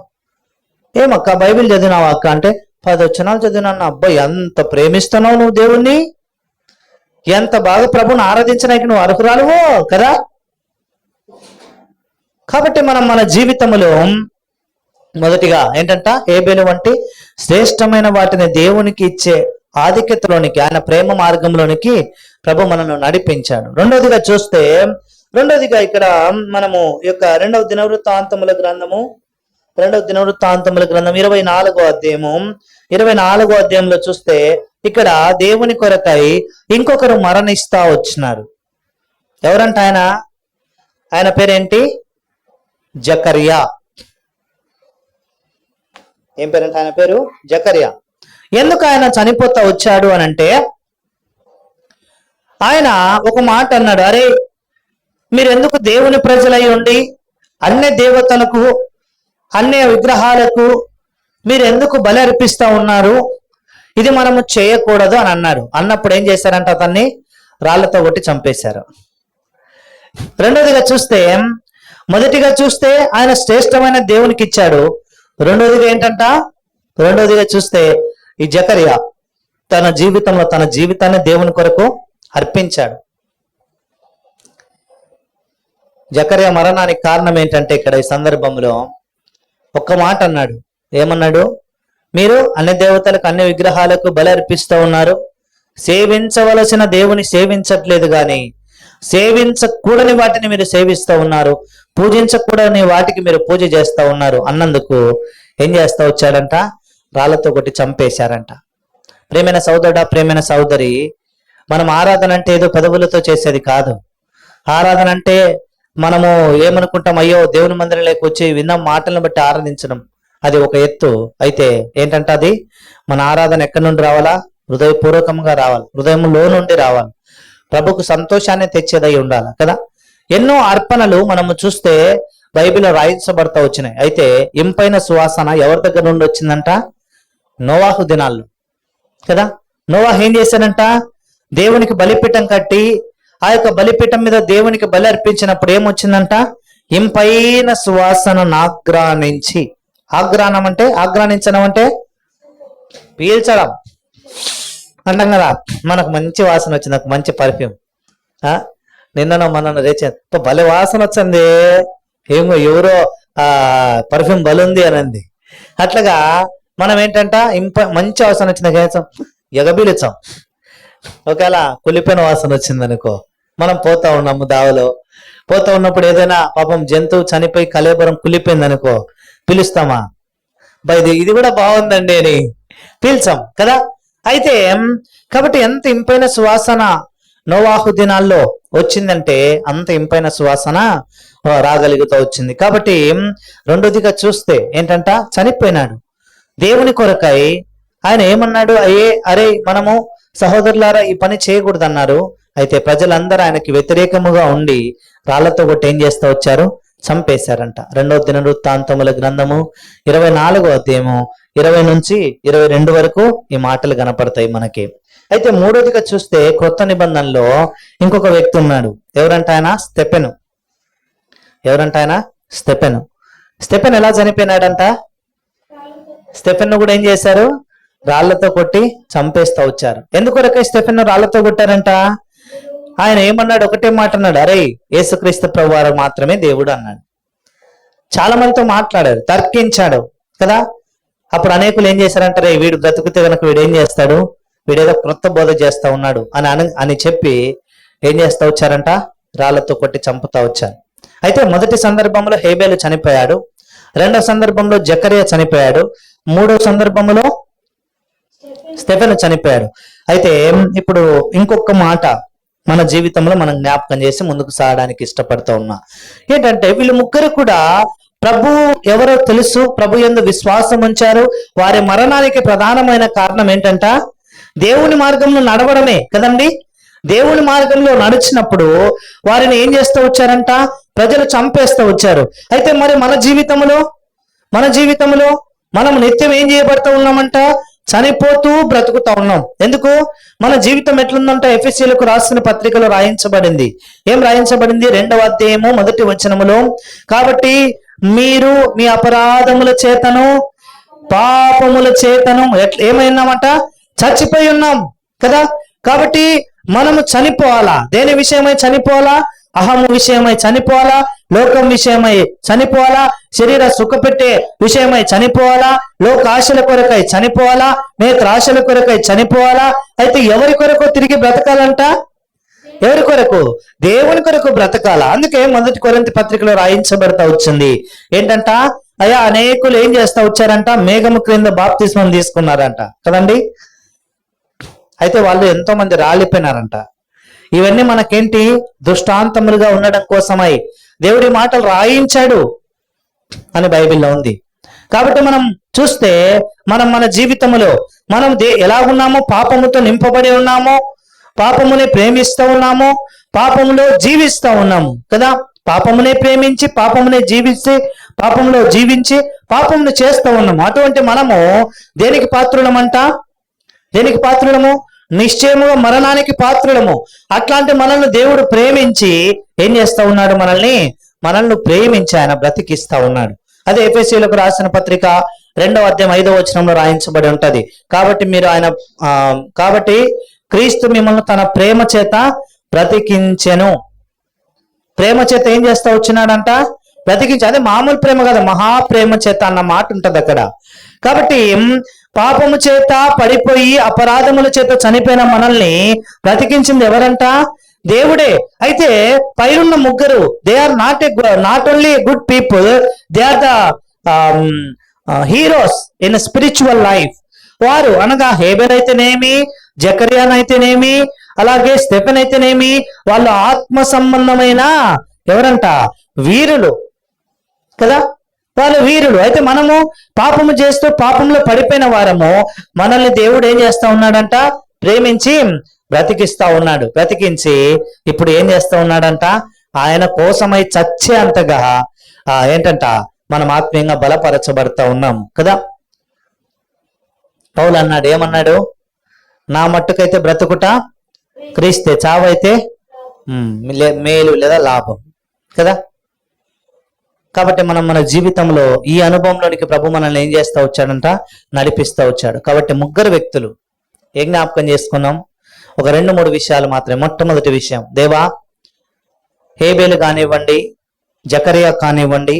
ఏమక్క బైబిల్ చదివినావా అక్క అంటే, 10 వచనాలు చదివినా అన్న. అబ్బాయి ఎంత ప్రేమిస్తున్నావు నువ్వు దేవుణ్ణి, ఎంత బాగా ప్రభుని ఆరాధించడానికి నువ్వు అర్హురాలువో కదా. కాబట్టి మనం మన జీవితంలో మొదటిగా ఏంటంట? హేబేలు వంటి శ్రేష్టమైన వాటిని దేవునికి ఇచ్చే ఆధిక్యతలోనికి, ఆయన ప్రేమ మార్గంలోనికి ప్రభు మనను నడిపించాడు. రెండోదిగా ఇక్కడ మనము యొక్క రెండవ దినవృత్తాంతముల గ్రంథము 24వ అధ్యాయము 24వ అధ్యాయంలో చూస్తే ఇక్కడ దేవుని కొరకై ఇంకొకరు మరణిస్తా వచ్చినారు. ఎవరంట ఆయన? ఆయన పేరేంటి? జకర్యా. ఏం పేరంట ఆయన పేరు? జకర్యా. ఎందుకు ఆయన చనిపోతా వచ్చాడు అని అంటే, ఆయన ఒక మాట అన్నాడు, అరే మీరు ఎందుకు దేవుని ప్రజలై ఉండి అన్య దేవతలకు అన్య విగ్రహాలకు మీరు ఎందుకు బలి అర్పిస్తా ఉన్నారు? ఇది మనము చేయకూడదు అని అన్నాడు. అన్నప్పుడు ఏం చేశారంట? అతన్ని రాళ్లతో కొట్టి చంపేశారు. మొదటిగా చూస్తే ఆయన శ్రేష్టమైన దేవునికి ఇచ్చాడు. రెండోదిగా చూస్తే ఈ జకర్యా తన జీవితాన్ని దేవుని కొరకు అర్పించాడు. జకర్యా మరణానికి కారణం ఏంటంటే ఇక్కడ ఈ సందర్భంలో ఒక్క మాట అన్నాడు. ఏమన్నాడు? మీరు అన్ని దేవతలకు అన్ని విగ్రహాలకు బలి అర్పిస్తూ ఉన్నారు, సేవించవలసిన దేవుని సేవించట్లేదు, కానీ సేవించకూడని వాటిని మీరు సేవిస్తూ ఉన్నారు, పూజించకూడని వాటికి మీరు పూజ చేస్తూ ఉన్నారు అన్నందుకు ఏం చేస్తా వచ్చాడంట? రాళ్లతో కొట్టి చంపేశారంట. ప్రేమైన సోదరుడా, ప్రేమైన సోదరి, మనం ఆరాధన అంటే ఏదో పదవులతో చేసేది కాదు. ఆరాధన అంటే మనము ఏమనుకుంటాం? అయ్యో దేవుని మందిరంలోకి వచ్చి విన్న మాటలను బట్టి ఆరాధించడం, అది ఒక ఎత్తు. అయితే ఏంటంటే అది మన ఆరాధన ఎక్కడి నుండి రావాలా? హృదయపూర్వకంగా రావాలి, హృదయంలో నుండి రావాలి, ప్రభుకు సంతోషాన్ని తెచ్చేదై ఉండాలి కదా. ఎన్నో అర్పణలు మనము చూస్తే బైబిల్లో రాయించబడతా వచ్చినాయి. అయితే ఇంపైన సువాసన ఎవరి దగ్గర నుండి వచ్చిందంట? నోవాహు దినాల్లో కదా. నోవాహు ఏం చేశాడంట? దేవునికి బలిపీఠం కట్టి ఆ యొక్క బలిపీఠం మీద దేవునికి బలి అర్పించినప్పుడు ఏమొచ్చిందంట? ఇంపైన సువాసనను ఆగ్రానించి. ఆగ్రానించడం అంటే పీల్చడం అంటాం కదా. మనకు మంచి వాసన వచ్చింది, నాకు మంచి పర్ఫ్యూమ్. నిన్న మన రేచే భలే వాసన వచ్చింది, ఏమో ఎవరో పర్ఫ్యూమ్ బలుంది అనంది. అట్లాగా మనం ఏంటంట? మంచి వాసన వచ్చింది కనీసం ఎగబీలిచ్చాం. ఒకవేళ కులిపోయిన వాసన వచ్చింది అనుకో, మనం పోతా ఉన్నాము దావలో, పోతా ఉన్నప్పుడు ఏదైనా పాపం జంతువు చనిపోయి కళేబరం కుళ్ళిపోయింది అనుకో, పిలుస్తామా? ఇది కూడా బాగుందండి అని పీల్చాం కదా. అయితే కాబట్టి ఎంత ఇంపైన సువాసన నోవాహు దినాల్లో వచ్చిందంటే అంత ఇంపైన సువాసన రాగలుగుతూ వచ్చింది. కాబట్టి రెండోదిగా చూస్తే ఏంటంట, చనిపోయినాడు దేవుని కొరకై. ఆయన ఏమన్నాడు, అరే మనము సహోదరులారా ఈ పని చేయకూడదు అన్నారు. అయితే ప్రజలందరూ ఆయనకి వ్యతిరేకముగా ఉండి రాళ్లతో కొట్టి ఏం చేస్తూ వచ్చారు, చంపేశారంట. 2వ దినవృత్తాంతముల గ్రంథము 24వ అధ్యాయము 20 నుంచి 22 వరకు ఈ మాటలు కనపడతాయి మనకి. అయితే మూడోదిగా చూస్తే కొత్త నిబంధనలో ఇంకొక వ్యక్తి ఉన్నాడు. ఎవరంట ఆయన? స్తెఫెను. ఎవరంట ఆయన? స్తెఫెను. స్తెఫెను ఎలా చనిపోయినాడంట? స్తెఫెను కూడా ఏం చేశారు, రాళ్లతో కొట్టి చంపేస్తూ వచ్చారు. ఎందుకొరకై స్తెఫెను రాళ్లతో కొట్టారంట? ఆయన ఏమన్నాడు, ఒకటే మాట అన్నాడు, అరే యేసుక్రీస్తు ప్రభువారు మాత్రమే దేవుడు అన్నాడు. చాలా మందితో మాట్లాడాడు, తర్కించాడు కదా. అప్పుడు అనేకులు ఏం చేశారంటే, రే వీడు బ్రతుకుతే కనుక వీడు ఏం చేస్తాడు, వీడేదో క్రొత్త బోధ చేస్తా ఉన్నాడు అని చెప్పి ఏం చేస్తా వచ్చారంట, రాళ్లతో కొట్టి చంపుతా వచ్చారు. అయితే మొదటి సందర్భంలో హేబేలు చనిపోయాడు, 2వ సందర్భంలో జకరియా చనిపోయాడు, 3వ సందర్భంలో స్తెఫెను చనిపోయాడు. అయితే ఇప్పుడు ఇంకొక మాట మన జీవితంలో మనం జ్ఞాపకం చేసి ముందుకు సాగడానికి ఇష్టపడుతూ ఉన్నా. ఏంటంటే వీళ్ళు ముగ్గురు కూడా ప్రభు ఎవరో తెలుసు, ప్రభు యందు విశ్వాసం ఉంచారు. వారి మరణానికి ప్రధానమైన కారణం ఏంటంట, దేవుని మార్గంలో నడవడమే కదండి. దేవుని మార్గంలో నడిచినప్పుడు వారిని ఏం చేస్తూ వచ్చారంట, ప్రజలు చంపేస్తూ వచ్చారు. అయితే మరి మన జీవితంలో మనం నిత్యం ఏం చేయబడుతూ ఉన్నామంట, చనిపోతూ బ్రతుకుతా ఉన్నాం. ఎందుకు? మన జీవితం ఎట్లుందంట, ఎఫెసీయులకు రాసిన పత్రికలో రాయించబడింది. ఏం రాయించబడింది? 2వ అధ్యాయము 1వ వచనములో, కాబట్టి మీరు మీ అపరాధముల చేతను పాపముల చేతను ఏమైనామంట, చచ్చిపోయి ఉన్నాం కదా. కాబట్టి మనము చనిపోవాలా. దేని విషయమై చనిపోవాలా? అహము విషయమై చనిపోవాలా, లోకం విషయమై చనిపోవాలా, శరీర సుఖపెట్టే విషయమై చనిపోవాలా, లోక ఆశల కొరకై చనిపోవాలా, నేత్రాశల కొరకై చనిపోవాలా. అయితే ఎవరి కొరకు తిరిగి బ్రతకాలంట? ఎవరి కొరకు? దేవుని కొరకు బ్రతకాల. అందుకే 1 కొరింథీ పత్రికలో రాయించబడతా వచ్చింది ఏంటంట, అయ్యా అనేకులు ఏం చేస్తా వచ్చారంట, మేఘము క్రింద బాప్తిస్మం తీసుకున్నారంట కదండి. అయితే వాళ్ళు ఎంతో మంది రాలిపోయినారంట. ఇవన్నీ మనకేంటి, దృష్టాంతములుగా ఉండడం కోసమై దేవుడి మాటలు రాయించాడు అని బైబిల్లో ఉంది. కాబట్టి మనం చూస్తే మన జీవితంలో మనం ఎలా ఉన్నామో, పాపముతో నింపబడి ఉన్నామో, పాపమునే ప్రేమిస్తూ ఉన్నాము, పాపములో జీవిస్తూ ఉన్నాము కదా. పాపమునే ప్రేమించి పాపమునే జీవించి పాపములో జీవించి పాపమును చేస్తూ ఉన్నాము. అటువంటి మనము దేనికి పాత్రులమంట? దేనికి పాత్రులము? నిశ్చయముగా మరణానికి పాత్రులము. అట్లాంటి మనల్ని దేవుడు ప్రేమించి ఏం చేస్తా ఉన్నాడు, మనల్ని ప్రేమించి ఆయన బ్రతికిస్తా ఉన్నాడు. అదే ఎఫెసీయులకు రాసిన పత్రిక 2వ అధ్యాయం 5వ వచనంలో రాయించబడి ఉంటది. కాబట్టి క్రీస్తు మిమ్మల్ని తన ప్రేమ చేత బ్రతికించెను. ప్రేమ చేత ఏం చేస్తా వచ్చినాడంట, బ్రతికించి. అదే మామూలు ప్రేమ కాదు, మహాప్రేమ చేత అన్న మాట ఉంటది అక్కడ. కాబట్టి పాపము చేత పడిపోయి అపరాధముల చేత చనిపోయిన మనల్ని బ్రతికించింది ఎవరంట? దేవుడే. అయితే పైరున్న ముగ్గురు, they are not only good people, they are the heroes in spiritual life. వారు అనగా హేబెల్ అయితేనేమి, జకర్యాన్ అయితేనేమి, అలాగే స్తెఫెన్ అయితేనేమి, వాళ్ళు ఆత్మ సంబంధమైన ఎవరంట, వీరులు కదా. వాళ్ళు వీరులు. అయితే మనము పాపము చేస్తూ పాపంలో పడిపోయిన వారము, మనల్ని దేవుడు ఏం చేస్తా ఉన్నాడంట, ప్రేమించి బ్రతికిస్తా ఉన్నాడు. బ్రతికించి ఇప్పుడు ఏం చేస్తా ఉన్నాడంట, ఆయన కోసమై చచ్చే అంతగా ఏంటంట, మనం ఆత్మీయంగా బలపరచబడతా ఉన్నాము కదా. పౌలు అన్నాడు, ఏమన్నాడు, నా మట్టుకైతే బ్రతుకుట క్రీస్తే, చావైతే మేలు లేదా లాభం కదా. కాబట్టి మన జీవితంలో ఈ అనుభవంలోనికి ప్రభు మనల్ని ఏం చేస్తా వచ్చాడంట, నడిపిస్తా వచ్చాడు. కాబట్టి ముగ్గురు వ్యక్తులు ఏం జ్ఞాపకం చేసుకున్నాం, ఒక 2-3 విషయాలు మాత్రమే. మొట్టమొదటి విషయం, దేవా హేబేలు కానివ్వండి, జకరియా కానివ్వండి,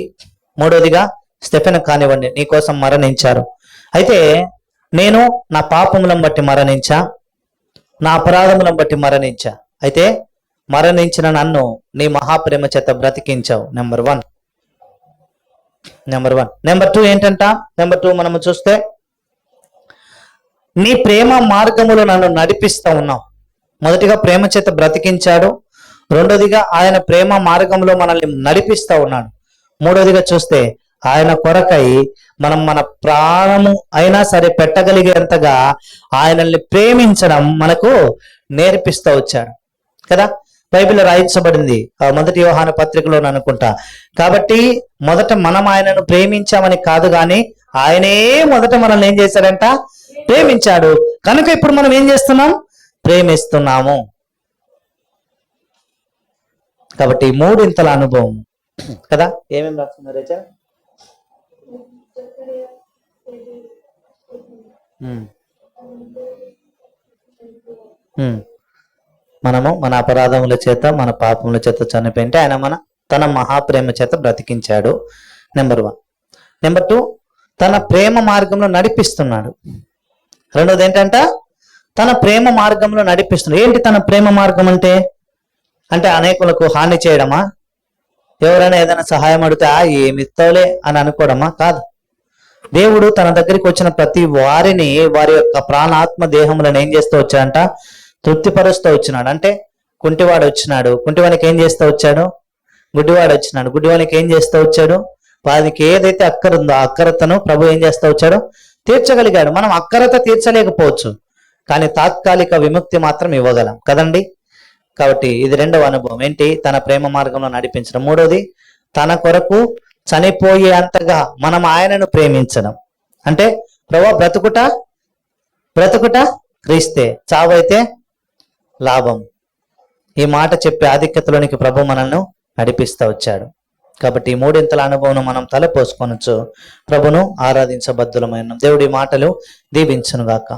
మూడోదిగా స్తెఫెను కానివ్వండి, నీ కోసం మరణించారు. అయితే నేను నా పాపములను బట్టి మరణించా, నా అపరాధములను బట్టి మరణించా. అయితే మరణించిన నన్ను నీ మహాప్రేమ చేత బ్రతికించావు. Number one. నెంబర్ టూ ఏంటంట? నెంబర్ టూ మనము చూస్తే, నీ ప్రేమ మార్గములో నన్ను నడిపిస్తా ఉన్నావు. మొదటిగా ప్రేమ చేత బ్రతికించాడు. రెండోదిగా ఆయన ప్రేమ మార్గంలో మనల్ని నడిపిస్తా ఉన్నాడు. మూడోదిగా చూస్తే, ఆయన కొరకై మనం మన ప్రాణము అయినా సరే పెట్టగలిగేంతగా ఆయనల్ని ప్రేమించడం మనకు నేర్పిస్తూ వచ్చాడు కదా. బైబిల్లో రాయించబడింది మొదటి యోహాను పత్రికలో అనుకుంటా. కాబట్టి మొదట మనం ఆయనను ప్రేమించామని కాదు, కానీ ఆయనే మొదట మనల్ని ఏం చేశాడంట? ప్రేమించాడు. కనుక ఇప్పుడు మనం ఏం చేస్తున్నాం? ప్రేమిస్తున్నాము. కాబట్టి మూడింతల అనుభవం కదా. ఏమేమి రాస్తున్నారు రేచా? మనము మన అపరాధముల చేత మన పాపముల చేత చనిపోయింటే ఆయన తన మహాప్రేమ చేత బ్రతికించాడు. Number one. నెంబర్ టూ, తన ప్రేమ మార్గంలో నడిపిస్తున్నాడు. రెండోది ఏంటంట? తన ప్రేమ మార్గంలో నడిపిస్తున్నాడు. ఏంటి తన ప్రేమ మార్గం అంటే? అంటే అనేకులకు హాని చేయడమా? ఎవరైనా ఏదైనా సహాయం అడిగితే ఏమి ఇస్తావులే అని అనుకోవడమా? కాదు. దేవుడు తన దగ్గరికి వచ్చిన ప్రతి వారిని వారి యొక్క ప్రాణాత్మ దేహములను ఏం చేస్తూ వచ్చాడంట? తృప్తిపరుస్తూ వచ్చినాడు. అంటే కుంటివాడు వచ్చినాడు, కుంటివానికి ఏం చేస్తూ వచ్చాడు? గుడ్డివాడు వచ్చినాడు, గుడ్డివానికి ఏం చేస్తూ వచ్చాడు? వారికి ఏదైతే అక్కర ఉందో ఆ అక్కరతను ప్రభు ఏం చేస్తూ వచ్చాడు? తీర్చగలిగాడు. మనం అక్కరత తీర్చలేకపోవచ్చు, కానీ తాత్కాలిక విముక్తి మాత్రం ఇవ్వగలం కదండి. కాబట్టి ఇది రెండవ అనుభవం. ఏంటి? తన ప్రేమ మార్గంలో నడిపించడం. మూడోది, తన కొరకు చనిపోయే అంతగా మనం ఆయనను ప్రేమించడం. అంటే ప్రభు బ్రతుకుట క్రీస్తే, చావైతే లాభం. ఈ మాట చెప్పే ఆధిక్యతలోనికి ప్రభు మనల్ని నడిపిస్తూ వచ్చాడు. కాబట్టి ఈ మూడింతల అనుభవం మనం తలపోసుకొనొచ్చు. ప్రభును ఆరాధించబద్దులమైన దేవుడి మాటలు దీవించునుగాక.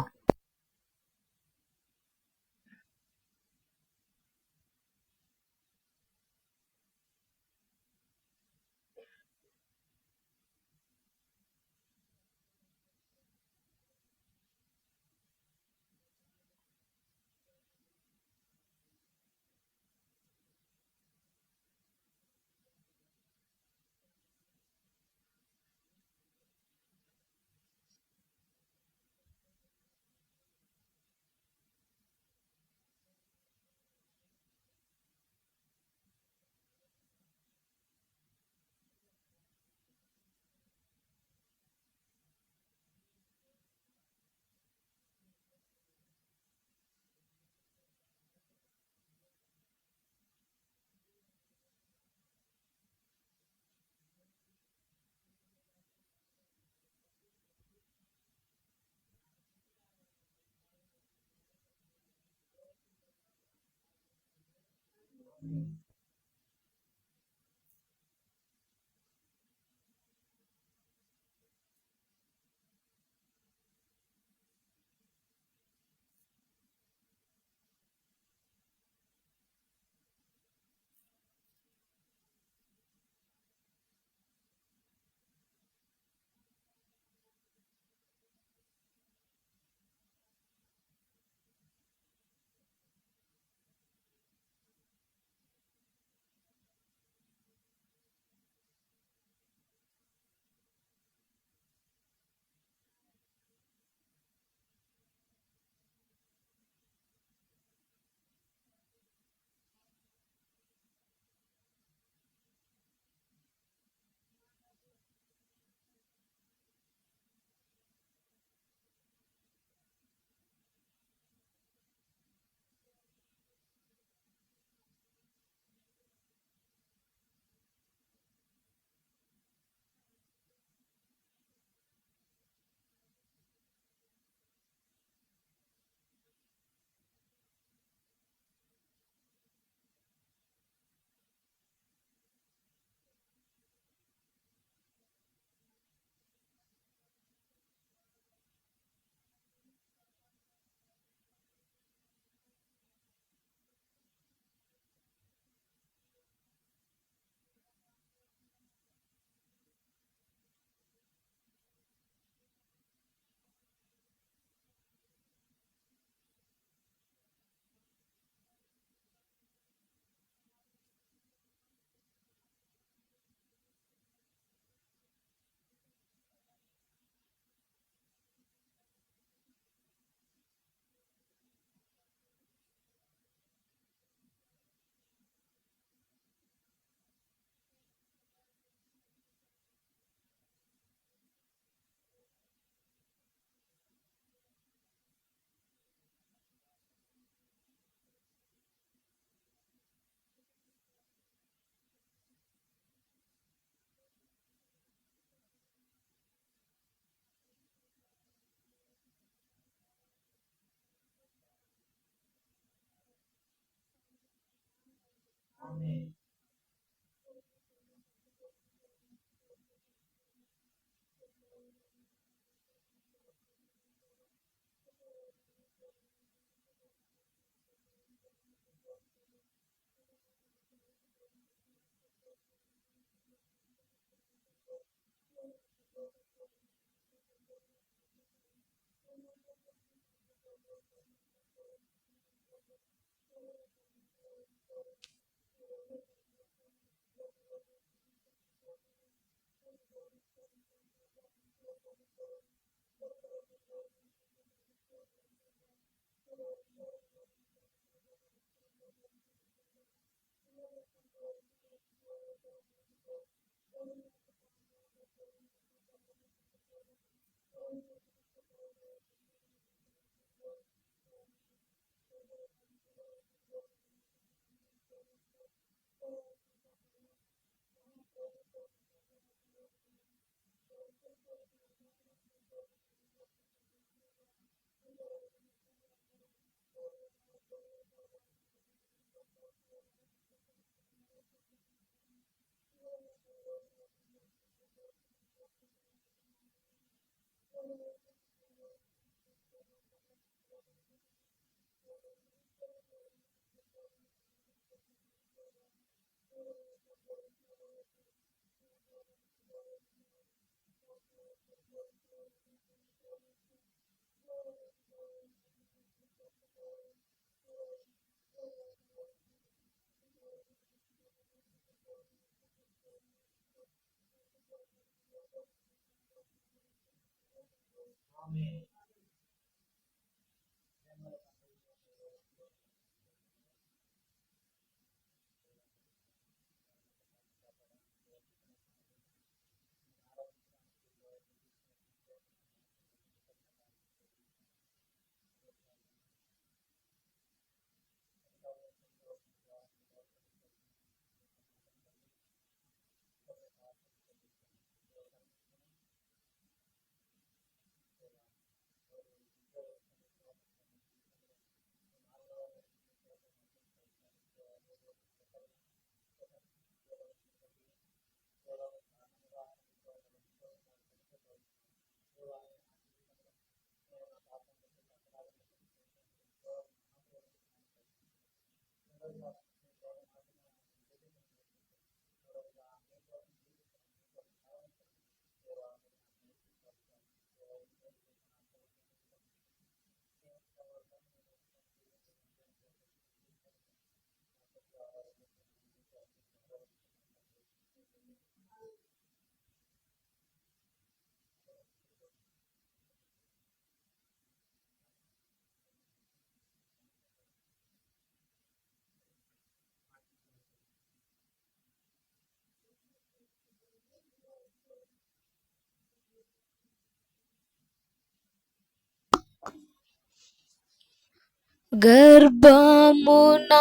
గర్భమున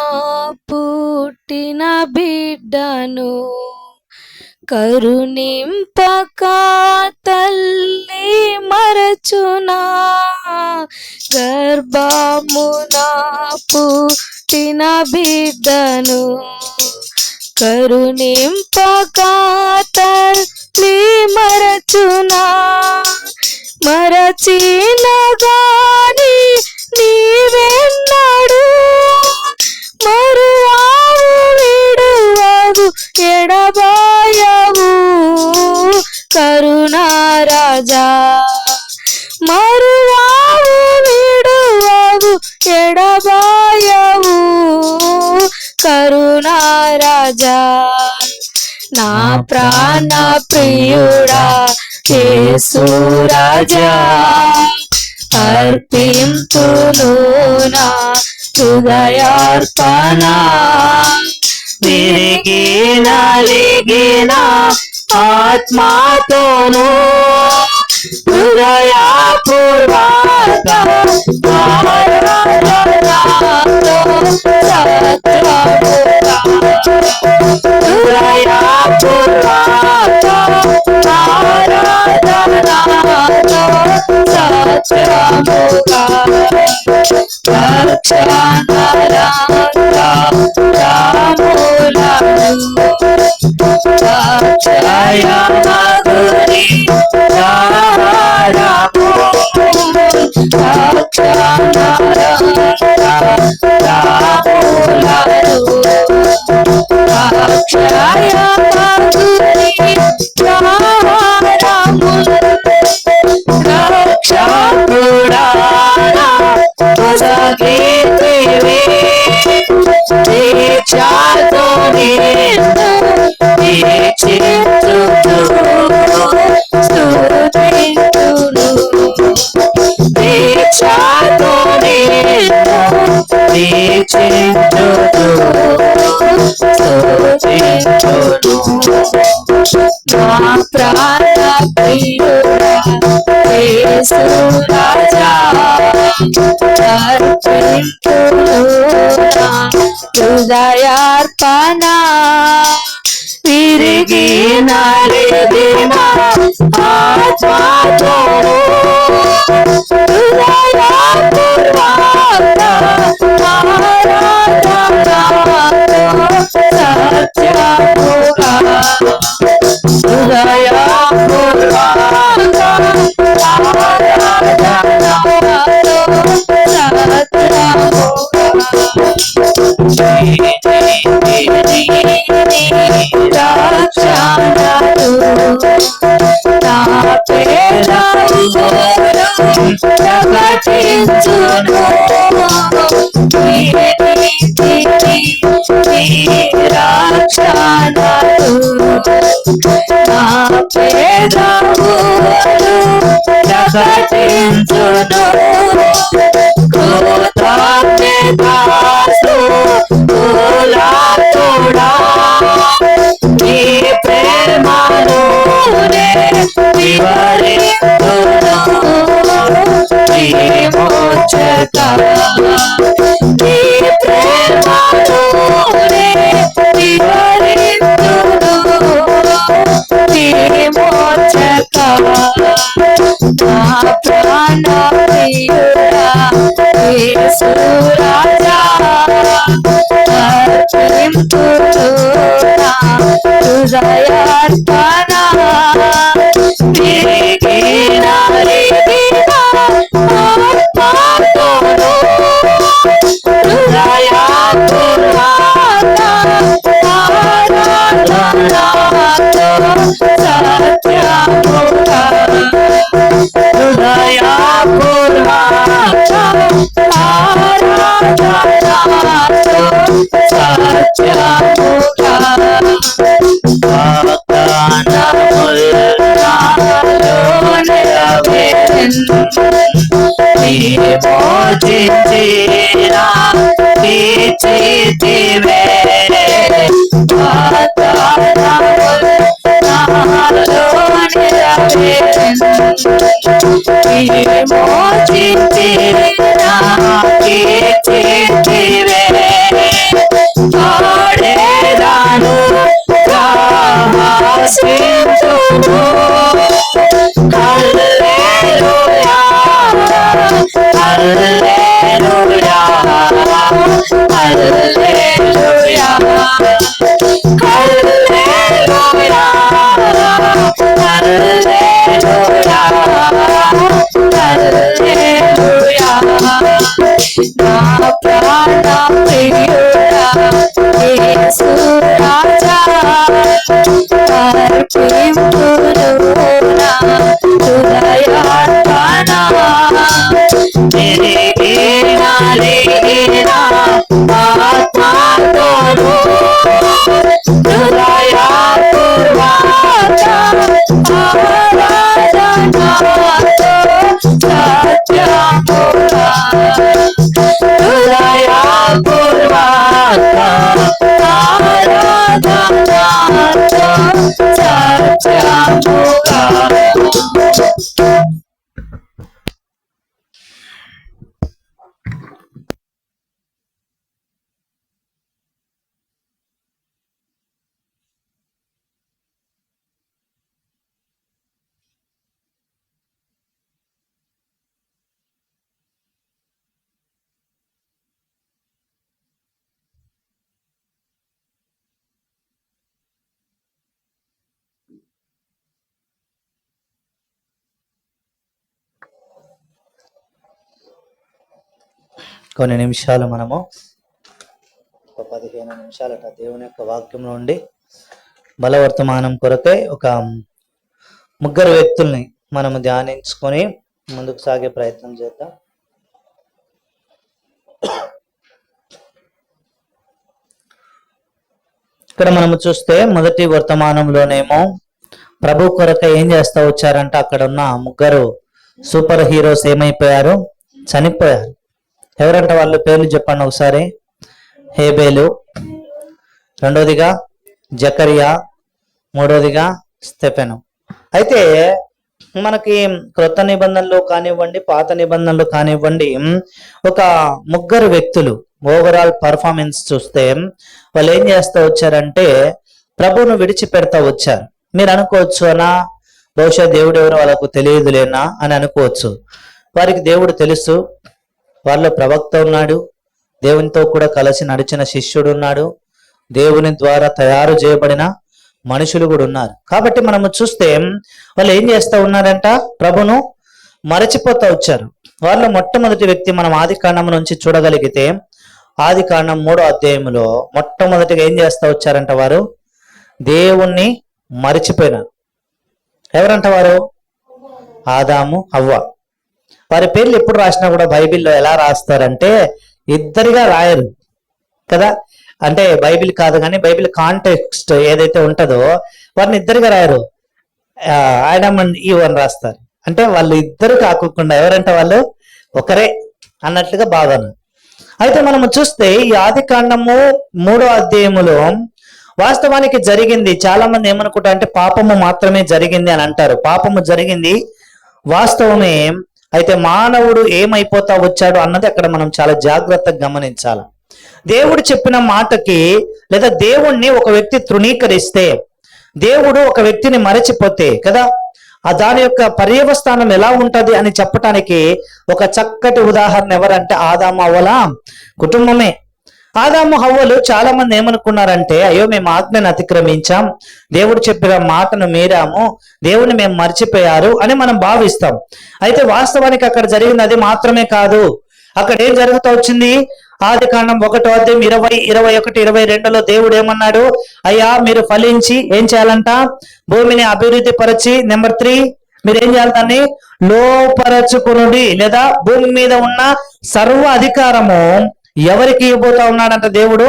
పుట్టిన బిడ్డను కరుణింపక తల్లి మరచునా. గర్భమున పుట్టిన బిడ్డను కరుణింపక తల్లి మరచునా. మరచిన గాని నీవెన్నడు మరువావు విడువవు ఎడబాయవు కరుణారాజా. మరువావు విడువవు ఎడబాయవు కరుణారాజా. నా ప్రాణ ప్రియుడా యేసు రాజా, అర్పింతును నా హృదయార్పణ. విరిగిన లిగిన ఆత్మతోను హృదయపూర్వక రాముల క్షయ పగుని ప్రాహారములు రక్షకుడా కొసగితివి దీక్షతో నిన్ను దీక్షించుచు స్తుతింతును దీక్షతో నిన్ను దీక్షించుచు స్తుతింతును నా ప్రాణ ప్రియుడా యేసు రాజా అర్పింతును నా హృదయార్పణ తిరిగి నలిగిన ఆత్మతో హృదయపూర్వక ఆరాధనతో సత్యముగా హృదయపూర్వక ప్రకటించును కృతజ్ఞతాస్తు కులాతుడా నీ ప్రేమను నే వివరిస్తును విమోచక నీ ప్రేమను నే వివరిస్తును విమోచక నా ప్రాణ ప్రియుడా యేసు రాజా అర్పింతును నా హృదయార్పణ తిరిగి నలిగిన ఆత్మతోను హృదయపూర్వక ఆరాధనతో సత్యముగా హృదయపూర్వక ఆరాధనతో సత్యముగా వాగ్దానములు నెరవేరెను విమోచించిన తీర్చితివే వాగ్దానములు నాలో నెరవేరెను విమోచించిన తీర్చితివే పాడేదాను ప్రహసించును హల్లెలూయా హల్లెలూయా హల్లెలూయా హల్లెలూయా హల్లెలూయా హల్లెలూయా నా ప్రాణ ప్రియుడా యేసు రాజా అర్పింతును నా హృదయార్పణ తిరిగి నలిగిన ఆత్మతోను హృదయపూర్వక ఆరాధనతో సత్యముగా హృదయపూర్వక ఆరాధనతో సత్యముగా కొన్ని నిమిషాలు మనము ఒక 15 నిమిషాలట దేవుని యొక్క వాక్యంలో ఉండి బలవర్తమానం కొరకై ఒక ముగ్గురు వ్యక్తుల్ని మనము ధ్యానించుకొని ముందుకు సాగే ప్రయత్నం చేద్దాం. ఇక్కడ మనము చూస్తే మొదటి వర్తమానంలోనేమో ప్రభు కొరకై ఏం చేస్తా వచ్చారంటే అక్కడ ఉన్న ముగ్గురు సూపర్ హీరోస్ ఏమైపోయారు? చనిపోయారు. ఎవరంట వాళ్ళ పేర్లు చెప్పండి ఒకసారి. హేబేలు, రెండోదిగా జకరియా, మూడోదిగా స్టెఫెను. అయితే మనకి క్రొత్త నిబంధనలో కానివ్వండి, పాత నిబంధనలు కానివ్వండి, ఒక ముగ్గురు వ్యక్తులు ఓవరాల్ పర్ఫార్మెన్స్ చూస్తే వాళ్ళు ఏం చేస్తా వచ్చారంటే ప్రభువును విడిచిపెడతా వచ్చారు. మీరు అనుకోవచ్చు అనా, బహుశా దేవుడు ఎవరో వాళ్ళకు తెలియదులేనా అని అనుకోవచ్చు. వారికి దేవుడు తెలుసు, వాళ్ళ ప్రవక్త ఉన్నాడు, దేవునితో కూడా కలిసి నడిచిన శిష్యుడు ఉన్నాడు, దేవుని ద్వారా తయారు చేయబడిన మనుషులు కూడా ఉన్నారు. కాబట్టి మనము చూస్తే వాళ్ళు ఏం చేస్తా ఉన్నారంట? ప్రభును మరచిపోతా వచ్చారు. వాళ్ళ మొట్టమొదటి వ్యక్తి మనం ఆది కాండం నుంచి చూడగలిగితే, ఆది కాండం 3వ అధ్యాయంలో మొట్టమొదటిగా ఏం చేస్తా వచ్చారంట? వారు దేవుణ్ణి మరిచిపోయినారు. ఎవరంట వారు? ఆదాము, హవ్వ. వారి పేర్లు ఎప్పుడు రాసినా కూడా బైబిల్లో ఎలా రాస్తారంటే ఇద్దరిగా రాయరు కదా. అంటే బైబిల్ కాదు కానీ బైబిల్ కాంటెక్స్ట్ ఏదైతే ఉంటుందో వారిని ఇద్దరిగా రాయరు, ఆడమ్ అండ్ ఈవ్ అని రాస్తారు. అంటే వాళ్ళు ఇద్దరు కాకుండా ఎవరంటే వాళ్ళు ఒకరే అన్నట్లుగా భావన. అయితే మనము చూస్తే ఈ ఆది కాండము 3వ అధ్యాయములో వాస్తవానికి జరిగింది. చాలా మంది ఏమనుకుంటారు అంటే పాపము మాత్రమే జరిగింది అని అంటారు. పాపము జరిగింది, వాస్తవమే. అయితే మానవుడు ఏమైపోతా వచ్చాడు అన్నది అక్కడ మనం చాలా జాగ్రత్తగా గమనించాలి. దేవుడు చెప్పిన మాటకి లేదా దేవుణ్ణి ఒక వ్యక్తి తృణీకరిస్తే, దేవుడు ఒక వ్యక్తిని మరచిపోతే కదా, దాని యొక్క పర్యవస్థానం ఎలా ఉంటది అని చెప్పటానికి ఒక చక్కటి ఉదాహరణ ఎవరంటే ఆదాము హవ్వల కుటుంబమే. ఆదాము హవ్వలు చాలా మంది ఏమనుకున్నారంటే, అయ్యో మేము ఆజ్ఞను అతిక్రమించాం, దేవుడు చెప్పిన మాటను మీరాము, దేవుని మేము మర్చిపోయారు అని మనం భావిస్తాం. అయితే వాస్తవానికి అక్కడ జరిగింది అది మాత్రమే కాదు. అక్కడ ఏం జరుగుతూ వచ్చింది? ఆది కాండం 1వ అధ్యాయం 20, 21, 22లో దేవుడు ఏమన్నాడు? అయ్యా మీరు ఫలించి ఏం చేయాలంట? భూమిని అభివృద్ధి పరిచి, నెంబర్ 3 మీరు ఏం చేయాలి? దాన్ని లోపరచుకునుడి. లేదా భూమి మీద ఉన్న సర్వ అధికారము ఎవరికి ఇవ్వబోతా ఉన్నాడంట? దేవుడు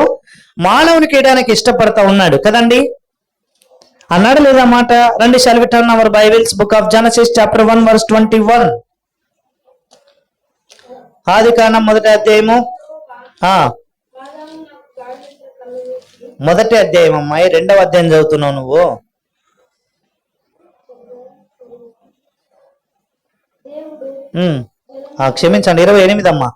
మానవునికి ఇవ్వడానికి ఇష్టపడతా ఉన్నాడు కదండి. అన్నాడు లేదా మాట? రండి, shall we turn our Bibles, book of Genesis chapter 1 verse 21. ఆది కాండం 1వ అధ్యాయము, మొదటి అధ్యాయం అమ్మాయి, 2వ అధ్యాయం చదువుతున్నావు నువ్వు. క్షమించండి, 28 అమ్మా.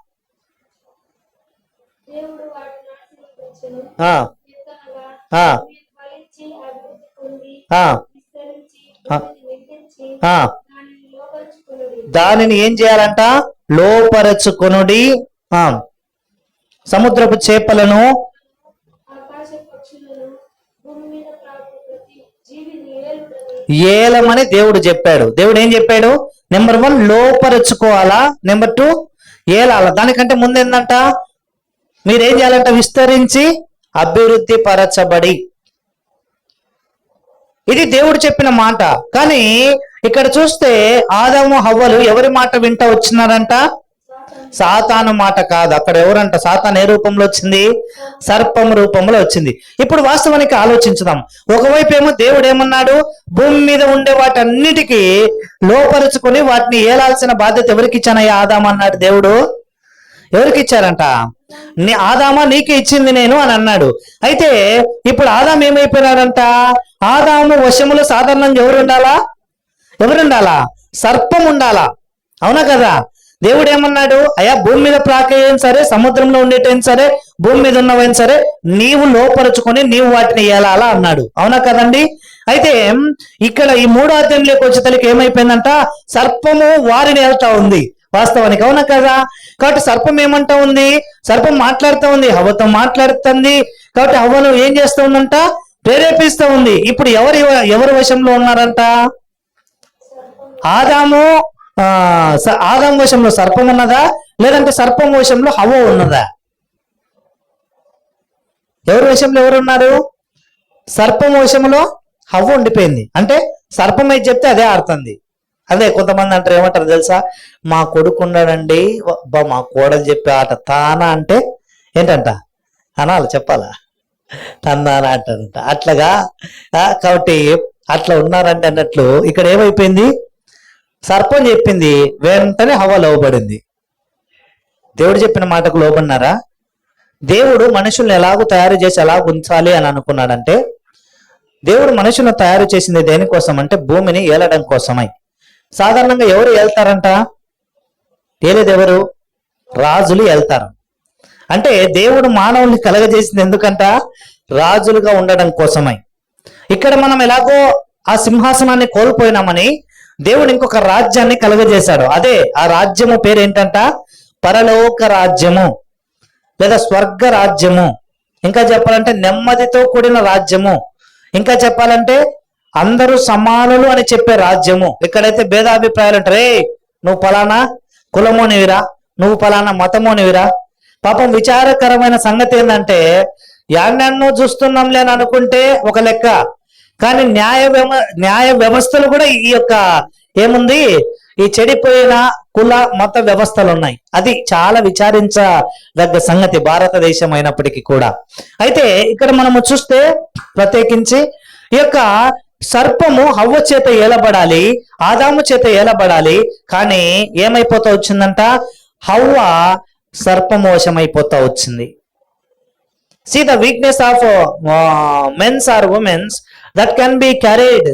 దానిని ఏం చేయాలంట? లోపరచుకొనుడి. సముద్రపు చేపలను, ఏలమని దేవుడు చెప్పాడు. దేవుడు ఏం చెప్పాడు? నెంబర్ 1 లోపరచుకోవాలా, నెంబర్ 2 ఏలాల. దానికంటే ముందు ఏంటంట? మీరేం చేయాలంట? విస్తరించి అభివృద్ధి పరచబడి. ఇది దేవుడు చెప్పిన మాట. కానీ ఇక్కడ చూస్తే ఆదాము హవ్వలు ఎవరి మాట వింటా వచ్చినారంట? సాతాను మాట కాదు. అక్కడ ఎవరంట? సాతాను ఏ రూపంలో వచ్చింది? సర్పం రూపంలో వచ్చింది. ఇప్పుడు వాస్తవానికి ఆలోచించుదాం. ఒకవైపు ఏమో దేవుడు ఏమన్నాడు? భూమి మీద ఉండే వాటన్నిటికీ లోపరుచుకొని వాటిని ఏలాల్సిన బాధ్యత ఎవరికి ఇచ్చానయ్యా ఆదాము అన్నాడు దేవుడు. ఎవరికి ఇచ్చారంట? ఆదామా నీకే ఇచ్చింది నేను అని అన్నాడు. అయితే ఇప్పుడు ఆదాము ఏమైపోయినాడంట? ఆదాము వశములో సాధారణంగా ఎవరుండాలా? సర్పం ఉండాలా, అవునా కదా? దేవుడు ఏమన్నాడు? అయ్యా భూమి మీద ప్రాకైనా సరే, సముద్రంలో ఉండేటైనా సరే, భూమి మీద ఉన్నవైనా సరే, నీవు లోపరుచుకొని నీవు వాటిని ఏలాలా అన్నాడు, అవునా కదండి? అయితే ఇక్కడ ఈ 3వ అధ్యాయంలోకి వచ్చేసరికి ఏమైపోయిందంట? సర్పము వారిని వెళ్తా ఉంది వాస్తవానికి, అవునా కదా? కాబట్టి సర్పం ఏమంటా ఉంది? సర్పం మాట్లాడుతూ ఉంది, హవ్వతో మాట్లాడుతుంది. కాబట్టి హవ్వను ఏం చేస్తూ ఉందంట? ప్రేరేపిస్తూ ఉంది. ఇప్పుడు ఎవరి వశంలో ఉన్నారంట? ఆదాము వశంలో సర్పం ఉన్నదా, లేదంటే సర్పం వశంలో హవ్వ ఉన్నదా? ఎవరి వశంలో ఎవరు ఉన్నారు? సర్పం వశములో హవ్వ ఉండిపోయింది. అంటే సర్పం అయితే చెప్తే అదే ఆడుతుంది. అదే కొంతమంది అంటారు, ఏమంటారు తెలుసా, మా కొడుకు ఉన్నాడండి, అబ్బా మా కోడలు చెప్పే ఆట తానా అంటే ఏంటంట అనాలి, చెప్పాలా, తందానా అంటారంట. అట్లాగా కాబట్టి అట్లా ఉన్నారంటే అన్నట్లు ఇక్కడ ఏమైపోయింది, సర్పం చెప్పింది, వెంటనే హవ్వ లోబడింది. దేవుడు చెప్పిన మాటకు లోబడినారా? దేవుడు మనుషుల్ని ఎలాగో తయారు చేసి ఎలాగ ఉంచాలి అని అనుకున్నాడంటే, దేవుడు మనుషులను తయారు చేసింది దేనికోసం అంటే భూమిని ఏలడం కోసమై. సాధారణంగా ఎవరు ఏళ్తారంట? ఏలేది ఎవరు? రాజులు ఏళ్తారు. అంటే దేవుడు మానవుల్ని కలగజేసింది ఎందుకంట? రాజులుగా ఉండడం కోసమై. ఇక్కడ మనం ఎలాగో ఆ సింహాసనాన్ని కోల్పోయినామని దేవుడు ఇంకొక రాజ్యాన్ని కలగజేశాడు. అదే ఆ రాజ్యము పేరు ఏంటంట? పరలోక రాజ్యము లేదా స్వర్గ రాజ్యము. ఇంకా చెప్పాలంటే నెమ్మదితో కూడిన రాజ్యము. ఇంకా చెప్పాలంటే అందరూ సమానులు అని చెప్పే రాజ్యము. ఇక్కడైతే భేదాభిప్రాయాలు ఉంటారు. నువ్వు ఫలానా కులమోనివిరా, నువ్వు ఫలానా మతమోనివిరా. పాపం విచారకరమైన సంగతి ఏంటంటే, యాన్నెన్నో చూస్తున్నాంలే అని అనుకుంటే ఒక లెక్క, కానీ న్యాయ వ్యవస్థలు కూడా ఈ యొక్క ఏముంది, ఈ చెడిపోయిన కుల మత వ్యవస్థలు ఉన్నాయి. అది చాలా విచారించదగ్గ సంగతి భారతదేశం అయినప్పటికీ కూడా. అయితే ఇక్కడ మనము చూస్తే ప్రత్యేకించి ఈ యొక్క సర్పము హవ్వ చేత ఏలబడాలి, ఆదాము చేత ఏలబడాలి. కానీ ఏమైపోతా వచ్చిందంట? హవ్వ సర్పమోషమైపోతా వచ్చింది. See the weakness of men's or women's that can be carried,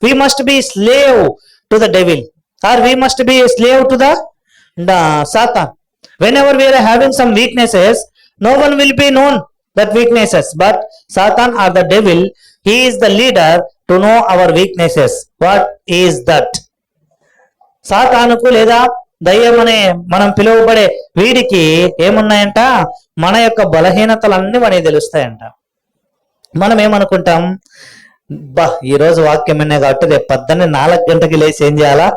we must be slave to the devil, or we must be a slave to the Satan. Whenever we are having some weaknesses, no one will be known that weaknesses, but Satan or the devil, he is the leader to know our weaknesses. What is that? సాతానుకు లేదా దయ్యం అనే మనం పిలువబడే వీడికి ఏమున్నాయంట? మన యొక్క బలహీనతలన్నీ మనకి తెలుస్తాయంట. మనం ఏమనుకుంటాం, ఈ రోజు వాక్యం విన్నా కాబట్టి రేపు 4 గంటకి లేచి ఏం చేయాలా?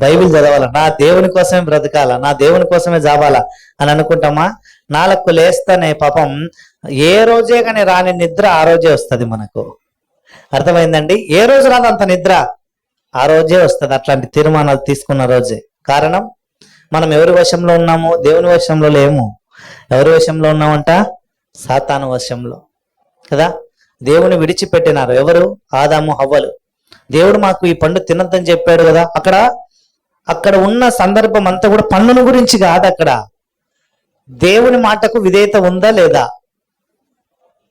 బైబిల్ చదవాలా, నా దేవుని కోసమే బ్రతకాలా, నా దేవుని కోసమే జావాలా అని అనుకుంటామా? 4కు లేస్తానే పాపం ఏ రోజే కానీ రాని నిద్ర ఆ రోజే వస్తుంది మనకు. అర్థమైందండి? ఏ రోజు రాదు అంత నిద్ర, ఆ రోజే వస్తుంది. అట్లాంటి తీర్మానాలు తీసుకున్న రోజే. కారణం, మనం ఎవరి వశంలో ఉన్నాము? దేవుని వశంలో లేము. ఎవరి వశంలో ఉన్నామంట? సాతాను వశంలో కదా. దేవుని విడిచిపెట్టినారు ఎవరు? ఆదాము హవ్వలు. దేవుడు మాకు ఈ పండు తినొద్దని చెప్పాడు కదా. అక్కడ ఉన్న సందర్భం అంతా కూడా పండును గురించి కాదు. అక్కడ దేవుని మాటకు విధేయత ఉందా లేదా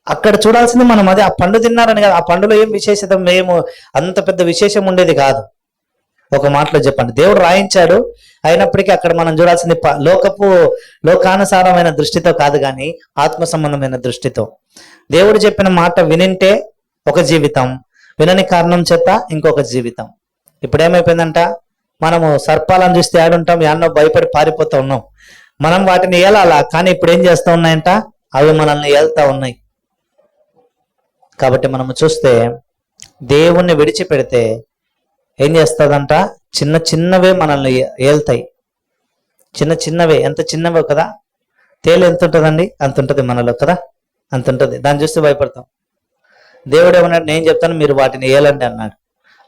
అక్కడ చూడాల్సింది మనం. అదే ఆ పండు తిన్నారని కదా. ఆ పండులో ఏం విశేషత, మేము అంత పెద్ద విశేషం ఉండేది కాదు. ఒక మాటలో చెప్పండి, దేవుడు రాయించాడు. అయినప్పటికీ అక్కడ మనం చూడాల్సింది లోకానుసారమైన దృష్టితో కాదు, కానీ ఆత్మ సంబంధమైన దృష్టితో. దేవుడు చెప్పిన మాట వినింటే ఒక జీవితం, వినని కారణం చేత ఇంకొక జీవితం. ఇప్పుడు ఏమైపోయిందంట, మనము సర్పాలను చూస్తే ఆడుంటాం, యాన్నో భయపడి పారిపోతూ ఉన్నాం. మనం వాటిని ఏలాలా, కానీ ఇప్పుడు ఏం చేస్తూ ఉన్నాయంట? అవి మనల్ని ఏళ్తా ఉన్నాయి. కాబట్టి మనము చూస్తే దేవుణ్ణి విడిచిపెడితే ఏం చేస్తుందంట? చిన్నవే మనల్ని ఏల్తాయి. చిన్నవే, ఎంత చిన్నవే కదా. తేలు ఎంత ఉంటుందండి? అంత ఉంటుంది మనలో కదా, అంత ఉంటుంది. దాన్ని చూస్తే భయపడతాం. దేవుడు ఏమన్నాడు? నేను చెప్తాను, మీరు వాటిని ఏలండి అన్నాడు.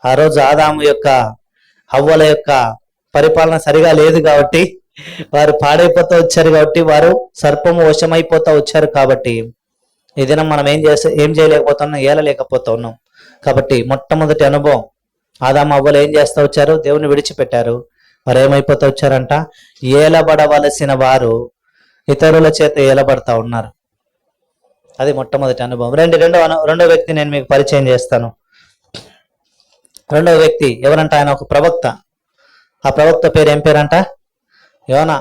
ఆ రోజు ఆదాము యొక్క హవ్వల యొక్క పరిపాలన సరిగా లేదు కాబట్టి, వారు పాడైపోతూ వచ్చారు కాబట్టి, వారు సర్పము వశమైపోతూ వచ్చారు కాబట్టి, ఈ దినం మనం ఏం చేయలేకపోతున్నాం? ఏలలేకపోతూ ఉన్నాం. కాబట్టి మొట్టమొదటి అనుభవం, ఆదాము హవ్వలు ఏం చేస్తూ వచ్చారు? దేవుని విడిచిపెట్టారు. వారు ఏమైపోతూ వచ్చారంట? ఏలబడవలసిన వారు ఇతరుల చేత ఏలబడతా ఉన్నారు. అది మొట్టమొదటి అనుభవం. రెండో వ్యక్తి నేను మీకు పరిచయం చేస్తాను. రెండవ వ్యక్తి ఎవరంట? ఆయన ఒక ప్రవక్త. ఆ ప్రవక్త పేరు ఏం పేరంట? యోనా.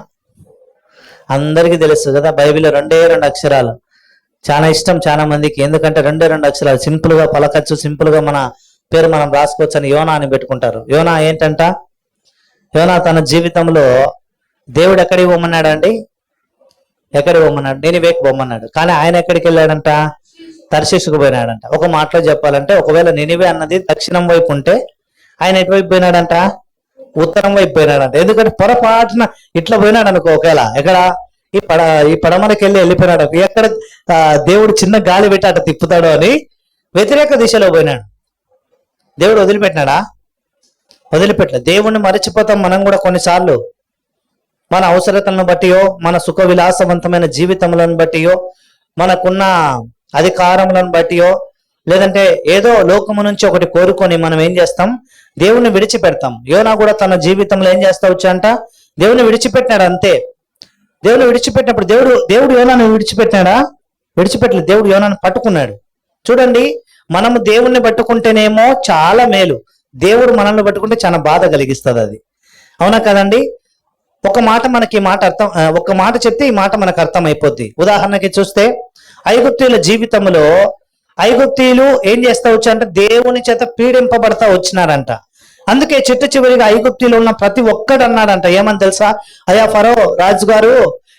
అందరికీ తెలుసు కదా, బైబిల్లో 2 అక్షరాలు. చాలా ఇష్టం చాలా మందికి, ఎందుకంటే 2 అక్షరాలు. సింపుల్ గా పలకచ్చు, సింపుల్ గా మన పేరు మనం రాసుకోవచ్చు అని యోనా అని పెట్టుకుంటారు. యోనా ఏంటంట? యోనా తన జీవితంలో దేవుడు ఎక్కడికి పోమన్నాడు అండి? ఎక్కడికి పోమన్నాడు? నినివేకి పోమన్నాడు. కానీ ఆయన ఎక్కడికి వెళ్ళాడంట? తర్షీషుకు పోయినాడంట. ఒక మాటలో చెప్పాలంటే, ఒకవేళ నినివే అన్నది దక్షిణం వైపు ఉంటే ఆయన ఎటువైపు పోయినాడంట? ఉత్తరం వైపు పోయినాడంట. ఎందుకంటే పొరపాటున ఇట్లా పోయినాడు అనుకో, ఒకవేళ ఎక్కడ ఈ పడమరకి వెళ్ళిపోయినాడు. ఎక్కడ దేవుడు చిన్న గాలి పెట్టి అట తిప్పుతాడో అని వ్యతిరేక దిశలో పోయినాడు. దేవుడు వదిలిపెట్టినాడా? వదిలిపెట్టలేదు. దేవుణ్ణి మరచిపోతాం మనం కూడా కొన్నిసార్లు. మన అవసరతలను బట్టియో, మన సుఖ విలాసవంతమైన జీవితములను బట్టియో, మనకున్న అధికారములను బట్టియో, లేదంటే ఏదో లోకము నుంచి ఒకటి కోరుకొని మనం ఏం చేస్తాం? దేవుణ్ణి విడిచిపెడతాం. యోనా కూడా తన జీవితంలో ఏం చేస్తా వచ్చాంట? దేవుని విడిచిపెట్టినాడు అంతే. దేవుని విడిచిపెట్టినప్పుడు దేవుడు యోనాను విడిచిపెట్టినాడా? విడిచిపెట్టలేదు. దేవుడు యోనాను పట్టుకున్నాడు. చూడండి, మనము దేవుణ్ణి పట్టుకుంటేనేమో చాలా మేలు, దేవుడు మనల్ని పట్టుకుంటే చాలా బాధ కలిగిస్తుంది అది. అవునా కదండి? ఒక మాట చెప్తే ఈ మాట మనకు అర్థం అయిపోద్ది. ఉదాహరణకి చూస్తే ఐగుప్తీయుల జీవితంలో ఐగుప్తీయులు ఏం చేస్తా వచ్చా అంటే దేవుని చేత పీడింపబడతా వచ్చినారంట. అందుకే చిట్ట చివరిగా ఐగుప్తీయులు ఉన్న ప్రతి ఒక్కడు అన్నాడంట, ఏమని తెలుసా? అయ్యా ఫరో రాజుగారు,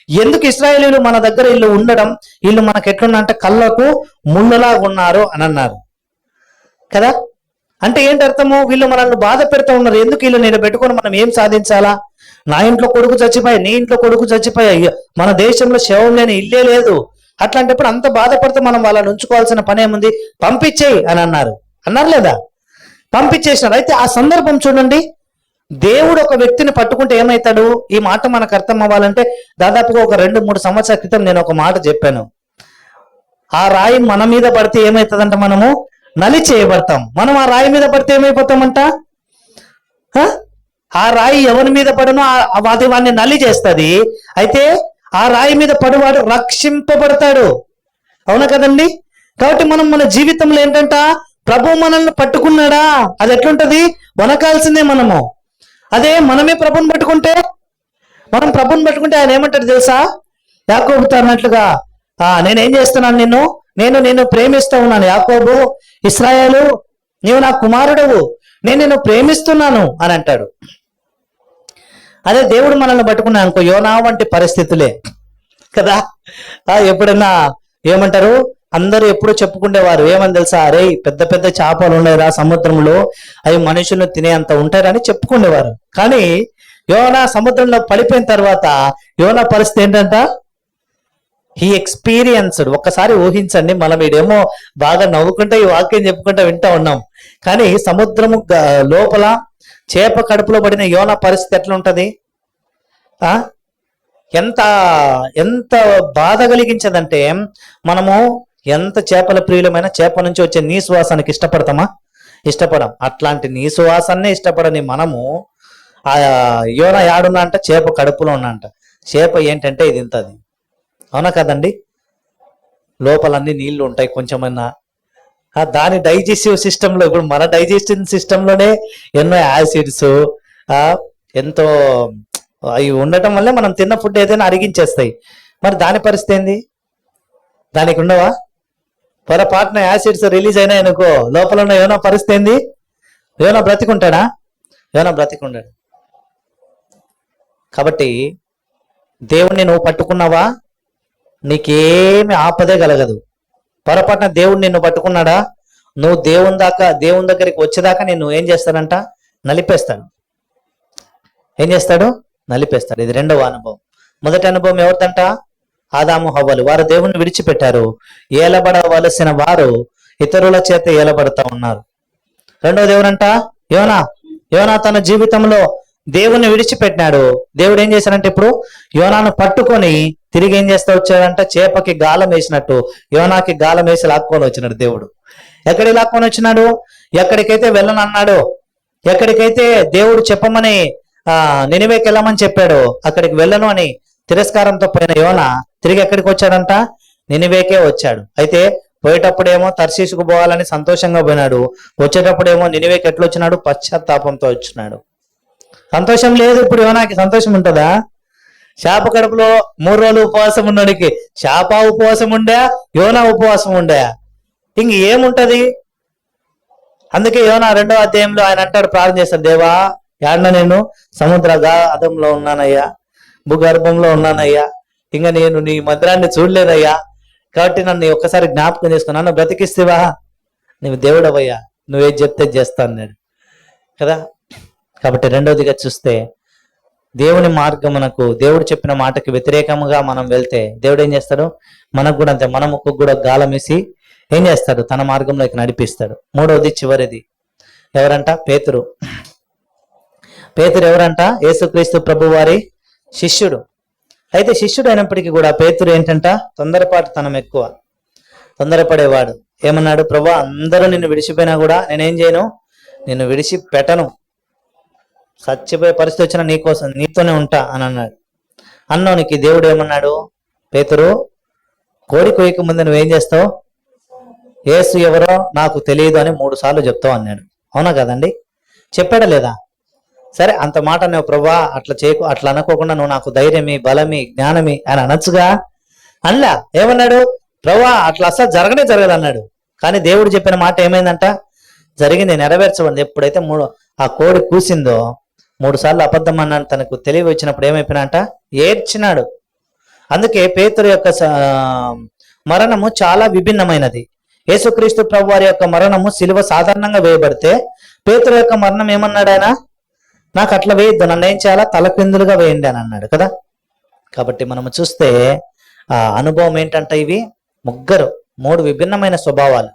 ఎందుకు ఇశ్రాయేలీయులు మన దగ్గర ఇల్లు ఉండడం, వీళ్ళు మనకు ఎట్లున్నంటే కళ్ళకు ముళ్ళలాగా ఉన్నారు అని అన్నారు కదా. అంటే ఏంటి అర్థము? వీళ్ళు మనల్ని బాధ పెడతా ఉన్నారు. ఎందుకు వీళ్ళు నేను పెట్టుకొని మనం ఏం సాధించాలా? నా ఇంట్లో కొడుకు చచ్చిపోయా, నీ ఇంట్లో కొడుకు చచ్చిపోయా, మన దేశంలో శవం లేని ఇల్లే లేదు. అట్లాంటప్పుడు అంత బాధపడితే మనం వాళ్ళని ఉంచుకోవాల్సిన పని ఏముంది? పంపించేయి అని అన్నారు లేదా? పంపించేసినారు. అయితే ఆ సందర్భం చూడండి, దేవుడు ఒక వ్యక్తిని పట్టుకుంటే ఏమవుతాడు? ఈ మాట మనకు అర్థం అవ్వాలంటే దాదాపుగా ఒక 2-3 సంవత్సరాల క్రితం నేను ఒక మాట చెప్పాను. ఆ రాయి మన మీద పడితే ఏమవుతుందంట? మనము నలి చేయబడతాం. మనం ఆ రాయి మీద పడితే ఏమైపోతామంట? ఆ రాయి ఎవరి మీద పడనో అది వాడిని నలి చేస్తుంది. అయితే ఆ రాయి మీద పడివాడు రక్షింపబడతాడు. అవునా కదండి? కాబట్టి మనం మన జీవితంలో ఏంటంట, ప్రభు మనల్ని పట్టుకున్నాడా, అది ఎట్లుంటది? వనకాల్సిందే మనము. అదే మనమే ప్రభుని పట్టుకుంటే ఆయన ఏమంటాడు తెలుసా? యాకోబుతో అన్నట్లుగా, నేనేం చేస్తున్నాను, నేను ప్రేమిస్తూ ఉన్నాను. యాకోబు, ఇశ్రాయేలు, నీవు నా కుమారుడవు, నేను నిన్ను ప్రేమిస్తున్నాను అని అంటాడు. అదే దేవుడు మనల్ని పట్టుకున్నా అనుకో, యోనా వంటి పరిస్థితులే కదా. ఎప్పుడన్నా ఏమంటారు? అందరూ ఎప్పుడూ చెప్పుకుండేవారు, ఏమని తెలుసా? అరే పెద్ద పెద్ద చేపలు ఉండేరా సముద్రంలో, అవి మనుషులను తినేంత ఉంటారని చెప్పుకునేవారు. కానీ యోనా సముద్రంలో పడిపోయిన తర్వాత యోనా పరిస్థితి ఏంటంట? He experienced. ఒక్కసారి ఊహించండి, మనం వీడేమో బాగా నవ్వుకుంటా ఈ వాక్యం చెప్పుకుంటా వింటా ఉన్నాం, కానీ సముద్రము లోపల చేప కడుపులో పడిన యోనా పరిస్థితి ఎట్లా ఉంటది? ఎంత ఎంత బాధ కలిగించదంటే, మనము ఎంత చేపల ప్రియులమైన చేప నుంచి వచ్చే నీ సువాసానికి ఇష్టపడం. అట్లాంటి నీ సువాసాన్నే ఇష్టపడని మనము యోనా యాడున్నా అంట? చేప కడుపులో ఉన్నంట. చేప ఏంటంటే ఇది ఇంతది. అవునా కదండి? లోపలన్నీ నీళ్లు ఉంటాయి కొంచెమన్నా. దాని డైజెస్టివ్ సిస్టంలో, ఇప్పుడు మన డైజెస్టివ్ సిస్టంలోనే ఎన్నో యాసిడ్స్ ఎంతో అవి ఉండటం వల్లే మనం తిన్న ఫుడ్ ఏదైనా అరిగించేస్తాయి. మరి దాని పరిస్థితి ఏంది? దానికి ఉండవా? పొరపాటున యాసిడ్స్ రిలీజ్ అయినాయి అనుకో, లోపల ఉన్న యోనా పరిస్థితి ఏంది? యోనా బ్రతికుంటాడా? యోనా బ్రతికుండాడు. కాబట్టి దేవుణ్ణి నువ్వు పట్టుకున్నావా, నీకేమి ఆపదే కలగదు. పొరపాటున దేవుడు నిన్ను పట్టుకున్నాడా, నువ్వు దేవుని దగ్గరికి వచ్చేదాకా నిన్ను ఏం చేస్తాడంట? నలిపేస్తాడు. ఏం చేస్తాడు? నలిపేస్తాడు. ఇది రెండవ అనుభవం. మొదటి అనుభవం ఎవరిదంట? ఆదాము హవ్వలు. వారు దేవుణ్ణి విడిచిపెట్టారు. ఏలబడవలసిన వారు ఇతరుల చేత ఏలబడతా ఉన్నారు. రెండవ దేవుడంట యోనా తన జీవితంలో దేవుణ్ణి విడిచిపెట్టినాడు. దేవుడు ఏం చేశాడంటే ఇప్పుడు యోనాను పట్టుకొని తిరిగి ఏం చేస్తా వచ్చాడంట? చేపకి గాలం వేసినట్టు యోనాకి గాలం వేసి లాక్కొని వచ్చినాడు దేవుడు. ఎక్కడికి లాక్కొని వచ్చినాడు? ఎక్కడికైతే వెళ్ళనన్నాడో, ఎక్కడికైతే దేవుడు చెప్పమని నినివేకి వెళ్ళమని చెప్పాడు, అక్కడికి వెళ్ళను అని తిరస్కారంతో పోయిన యోనా తిరిగి ఎక్కడికి వచ్చాడంట? నినివేకే వచ్చాడు. అయితే పోయేటప్పుడేమో తర్షీషుకు పోవాలని సంతోషంగా పోయినాడు, వచ్చేటప్పుడేమో నినివేకి ఎట్లా వచ్చినాడు? పశ్చాత్తాపంతో వచ్చినాడు. సంతోషం లేదు. ఇప్పుడు యోనాకి సంతోషం ఉంటుందా? శాప కడుపులో 3 రోజులు ఉపవాసం ఉన్నాడికి శాప ఉపవాసం ఉండా, యోనా ఉపవాసం ఉండా, ఇంక ఏముంటది? అందుకే యోనా 2వ అధ్యాయంలో ఆయన అంటాడు, ప్రార్థన చేస్తాడు, దేవా యాడన నేను సముద్ర గాధంలో ఉన్నానయ్యా, భూగర్భంలో ఉన్నానయ్యా, ఇంకా నేను నీ మందిరాన్ని చూడలేదయ్యా, కాబట్టి నన్ను ఒక్కసారి జ్ఞాపకం చేసుకున్నా, నన్ను బ్రతికిస్తేవా, నువ్వు దేవుడవయ్యా, నువ్వేది చెప్తే చేస్తా అన్నాడు కదా. కాబట్టి రెండవదిగా చూస్తే దేవుని మార్గమునకు దేవుడు చెప్పిన మాటకి వ్యతిరేకముగా మనం వెళ్తే దేవుడు ఏం చేస్తాడు? మనకు కూడా అంతే, మన ముక్కుకు కూడా గాలం వేసి ఏం చేస్తాడు? తన మార్గంలోకి నడిపిస్తాడు. మూడవది, చివరిది ఎవరంట? పేతురు. పేతురు ఎవరంట? యేసుక్రీస్తు ప్రభు వారి శిష్యుడు. అయితే శిష్యుడు అయినప్పటికీ కూడా పేతురు ఏంటంట? తొందరపాటుతనం ఎక్కువ, తొందరపడేవాడు. ఏమన్నాడు? ప్రభు, అందరూ నిన్ను విడిచిపోయినా కూడా నేనేం చేయను, నిన్ను విడిచిపెట్టను, చచ్చిపోయే పరిస్థితి వచ్చినా నీకోసం నీతోనే ఉంటా అని అన్నాడు. అన్నోనికి దేవుడు ఏమన్నాడు? పేతురు, కోడి కోయక ముందు నువ్వేం చేస్తావు? యేసు ఎవరో నాకు తెలియదు అని 3 సార్లు చెప్తావు అన్నాడు. అవునా కదండి? చెప్పాడా లేదా? సరే, అంత మాట నువ్వు ప్రభా అట్లా చేయకు, అట్లా అనుకోకుండా నువ్వు నాకు ధైర్యమి, బలమి, జ్ఞానమి అని అనొచ్చుగా. అల్లా ఏమన్నాడు? ప్రభా అట్లా అసలు జరగదు అన్నాడు. కానీ దేవుడు చెప్పిన మాట ఏమైందంట? జరిగింది, నెరవేర్చబడింది. ఎప్పుడైతే ఆ కోడి కూసిందో 3 సార్లు అబద్ధం అన్నాడు. తనకు తెలివి వచ్చినప్పుడు ఏమైపోయినంట? ఏడ్చినాడు. అందుకే పేతురు యొక్క మరణము చాలా విభిన్నమైనది. యేసుక్రీస్తు ప్రభు వారి యొక్క మరణము సిలువ సాధారణంగా వేయబడితే, పేతురు యొక్క మరణం ఏమన్నాడు ఆయన? నాకు అట్లా వేయద్దు, నన్ను ఏం చేయాలా? తలక్రిందులుగా వేయండి అని అన్నాడు కదా. కాబట్టి మనము చూస్తే ఆ అనుభవం ఏంటంటే, ఇవి 3 విభిన్నమైన స్వభావాలు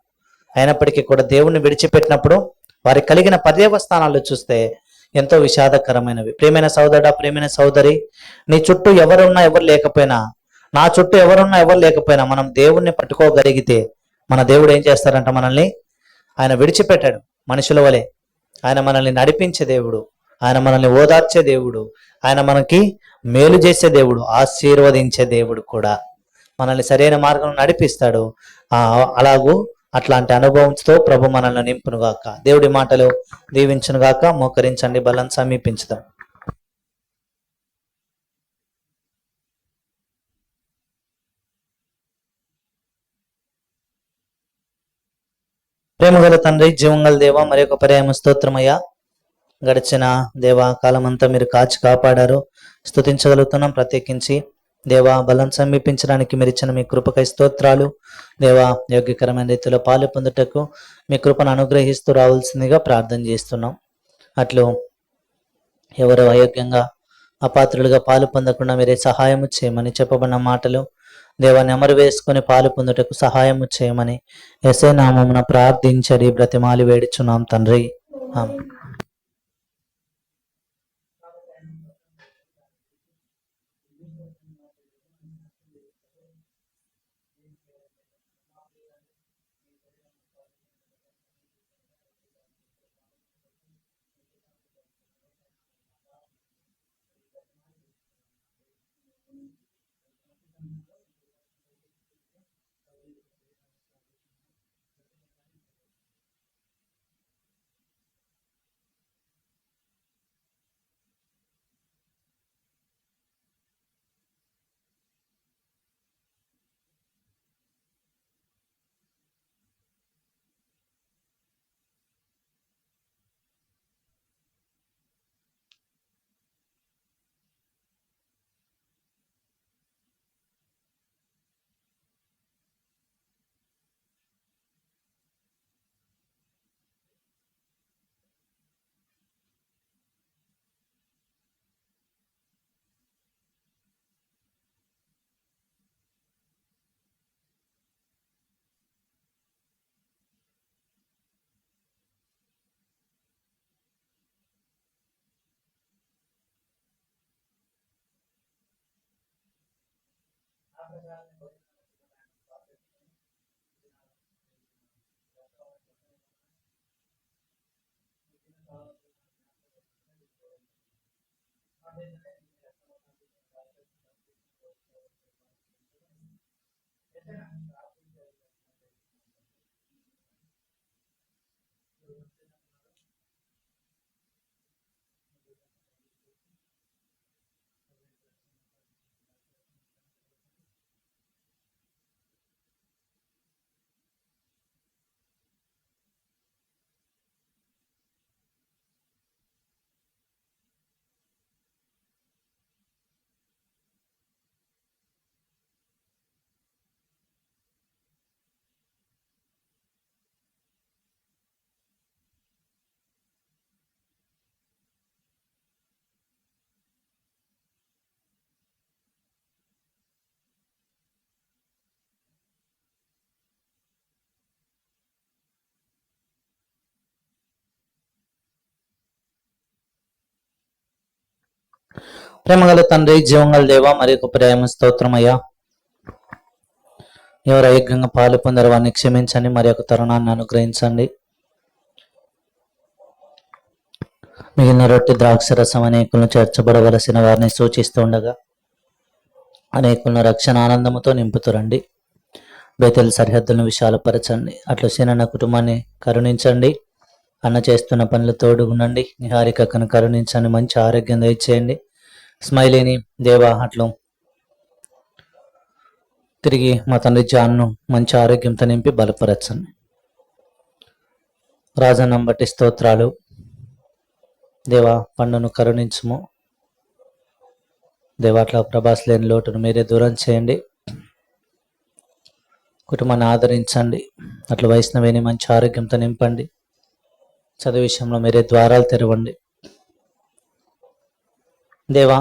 అయినప్పటికీ కూడా దేవుణ్ణి విడిచిపెట్టినప్పుడు వారికి కలిగిన పర్యవస్థానాలు చూస్తే ఎంతో విషాదకరమైనవి. ప్రియమైన సోదరుడా, ప్రియమైన సోదరి, నీ చుట్టూ ఎవరున్నా ఎవరు లేకపోయినా, నా చుట్టూ ఎవరున్నా ఎవరు లేకపోయినా, మనం దేవుణ్ణి పట్టుకోగలిగితే మన దేవుడు ఏం చేస్తారంట? మనల్ని ఆయన విడిచిపెట్టాడు మనుషుల వలె. ఆయన మనల్ని నడిపించే దేవుడు, ఆయన మనల్ని ఓదార్చే దేవుడు, ఆయన మనకి మేలు చేసే దేవుడు, ఆశీర్వదించే దేవుడు కూడా. మనల్ని సరైన మార్గంలో నడిపిస్తాడు. అలాగూ అట్లాంటి అనుభవంతో ప్రభు మనల్ని నింపునుగాక. దేవుడి మాటలు దీవించునుగాక. మోకరించండి, బలం సమీపించుదాం. ప్రేమగల తండ్రి, జీవంగల దేవ, మరి ఒక పర్యాయం స్తోత్రమయ్యా. గడిచిన దేవా కాలమంతా మీరు కాచి కాపాడారు, స్తుతించగలుగుతున్నాం. ప్రత్యేకించి దేవా బలం సమీపించడానికి మీరు ఇచ్చిన మీ కృపకై స్తోత్రాలు. దేవా యోగ్యకరమైన రీతిలో పాలు పొందుటకు మీ కృపను అనుగ్రహిస్తూ రావాల్సిందిగా ప్రార్థన చేస్తున్నాం. అట్లు ఎవరు అయోగ్యంగా అపాత్రులుగా పాలు పొందకుండా మీరే సహాయము చేయమని చెప్పబడిన మాటలు దేవా నెమరు వేసుకొని పాలు పొందుటకు సహాయము చేయమని యేసే నామమున ప్రార్థించడి బ్రతిమాలి వేడుచున్నాం తండ్రి. ఆమేన్. ప్రేమగల తండ్రి, జీవంగల దేవ, మరి ఒక ప్రేమ స్తోత్రమయ్యా. ఎవరు ఐక్యంగా పాలు పొందారు వారిని క్షమించండి, మరి ఒక తరుణాన్ని అనుగ్రహించండి. మిగిలిన రొట్టె ద్రాక్ష రసం అనేకులను చేర్చబడవలసిన వారిని సూచిస్తూ ఉండగా అనేకులను రక్షణ ఆనందముతో నింపుతురండి. బేతెల్ సరిహద్దులను విశాలపరచండి. అట్లు సీనన్న కుటుంబాన్ని కరుణించండి. అన్న చేస్తున్న పనులు తోడుగునండి. నిహారికను కరుణించండి, మంచి ఆరోగ్యం దయచేయండి. స్మైలీని దేవా అట్లు తిరిగి మా తండ్రి జాన్ను మంచి ఆరోగ్యంతో నింపి బలపరచండి. రాజన్నం బట్టి స్తోత్రాలు. దేవా పండును కరుణించుము. దేవా అట్లా ప్రభాస్ లేని లోటును మీరే దూరం చేయండి. కుటుంబాన్ని ఆదరించండి. అట్లా వైష్ణవేని మంచి ఆరోగ్యంతో నింపండి. చదువు విషయంలో మీరే ద్వారాలు తెరవండి. దేవా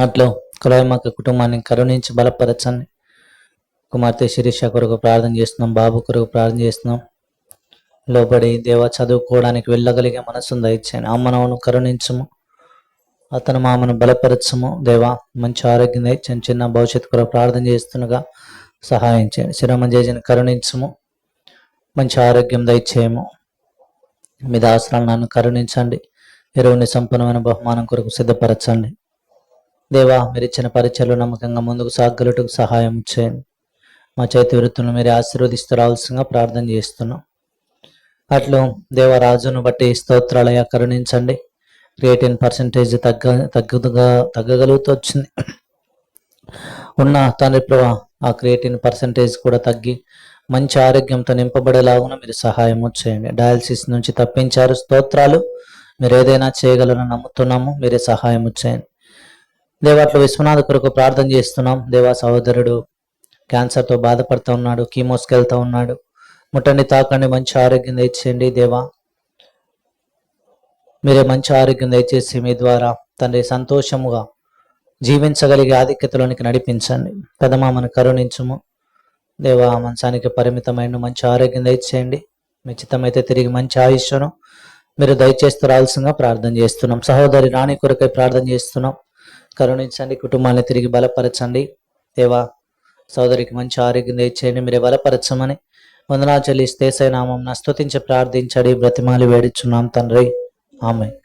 అట్లు కులయమ్మక కుటుంబాన్ని కరుణించి బలపరచండి. కుమార్తె శిరీష కొరకు ప్రార్థన చేస్తున్నాం. బాబు కొరకు ప్రార్థన చేస్తున్నాం. లోబడి దేవా చదువుకోవడానికి వెళ్ళగలిగే మనసును దయచేయండి. అమ్మనవును కరుణించము. అతను మామను బలపరచము. దేవా మంచి ఆరోగ్యం దయచేయండి. చిన్న భవిష్యత్తు కొరకు ప్రార్థన చేస్తుండగా సహాయం చేయండి. శిరోమజేజని కరుణించము. మంచి ఆరోగ్యం దయచేయము. మీ దాసరాలు నన్ను కరుణించండి. ఎరువుని సంపూర్ణమైన బహుమానం కొరకు సిద్ధపరచండి. దేవా మీరు ఇచ్చిన పరిచయలు నమ్మకంగా ముందుకు సాగలుటకు సహాయం చేయండి. మా చేతి వృత్తులను మీరు ఆశీర్వదిస్తూ రావాల్సిందిగా ప్రార్థన చేస్తున్నాం. అట్లు దేవరాజును బట్టి స్తోత్రాలయ కరుణించండి. క్రియేటిన్ పర్సంటేజ్ తగ్గగలుగుతూ వచ్చింది. ఉన్న తండ్రి ప్రభా ఆ క్రియేటిన్ పర్సంటేజ్ కూడా తగ్గి మంచి ఆరోగ్యంతో నింపబడేలాగా మీరు సహాయం చేయండి. డయాలసిస్ నుంచి తప్పించారు, స్తోత్రాలు. మీరు ఏదైనా చేయగలరని నమ్ముతున్నాము. మీరే సహాయం చేయండి. దేవాట్లో విశ్వనాథ్ కొరకు ప్రార్థన చేస్తున్నాం. దేవా సహోదరుడు క్యాన్సర్తో బాధపడుతూ ఉన్నాడు, కీమోస్కి వెళ్తూ ఉన్నాడు. ముట్టండి, తాకండి, మంచి ఆరోగ్యం దయచేయండి. దేవా మీరే మంచి ఆరోగ్యం దయచేసి మీ ద్వారా తండ్రి సంతోషముగా జీవించగలిగే ఆధిక్యతలోనికి నడిపించండి. పెదమామను కరుణించుము. దేవా మంచానికి పరిమితమైన మంచి ఆరోగ్యం దయచేయండి. మీ చిత్తమైతే తిరిగి మంచి ఆయుష్ను మీరు దయచేస్తూ రావాల్సిందిగా ప్రార్థన చేస్తున్నాం. సహోదరి రాణి కొరకై ప్రార్థన చేస్తున్నాం. కరుణించండి, కుటుంబాన్ని తిరిగి బలపరచండి. దేవా సహోదరికి మంచి ఆరోగ్యం దయచేయండి. మీరే బలపరచమని వందనాలు చెల్లిస్తే నామం స్తుతించి ప్రార్థించడి బ్రతిమాలి వేడుచున్నాం తండ్రి. ఆమేన్.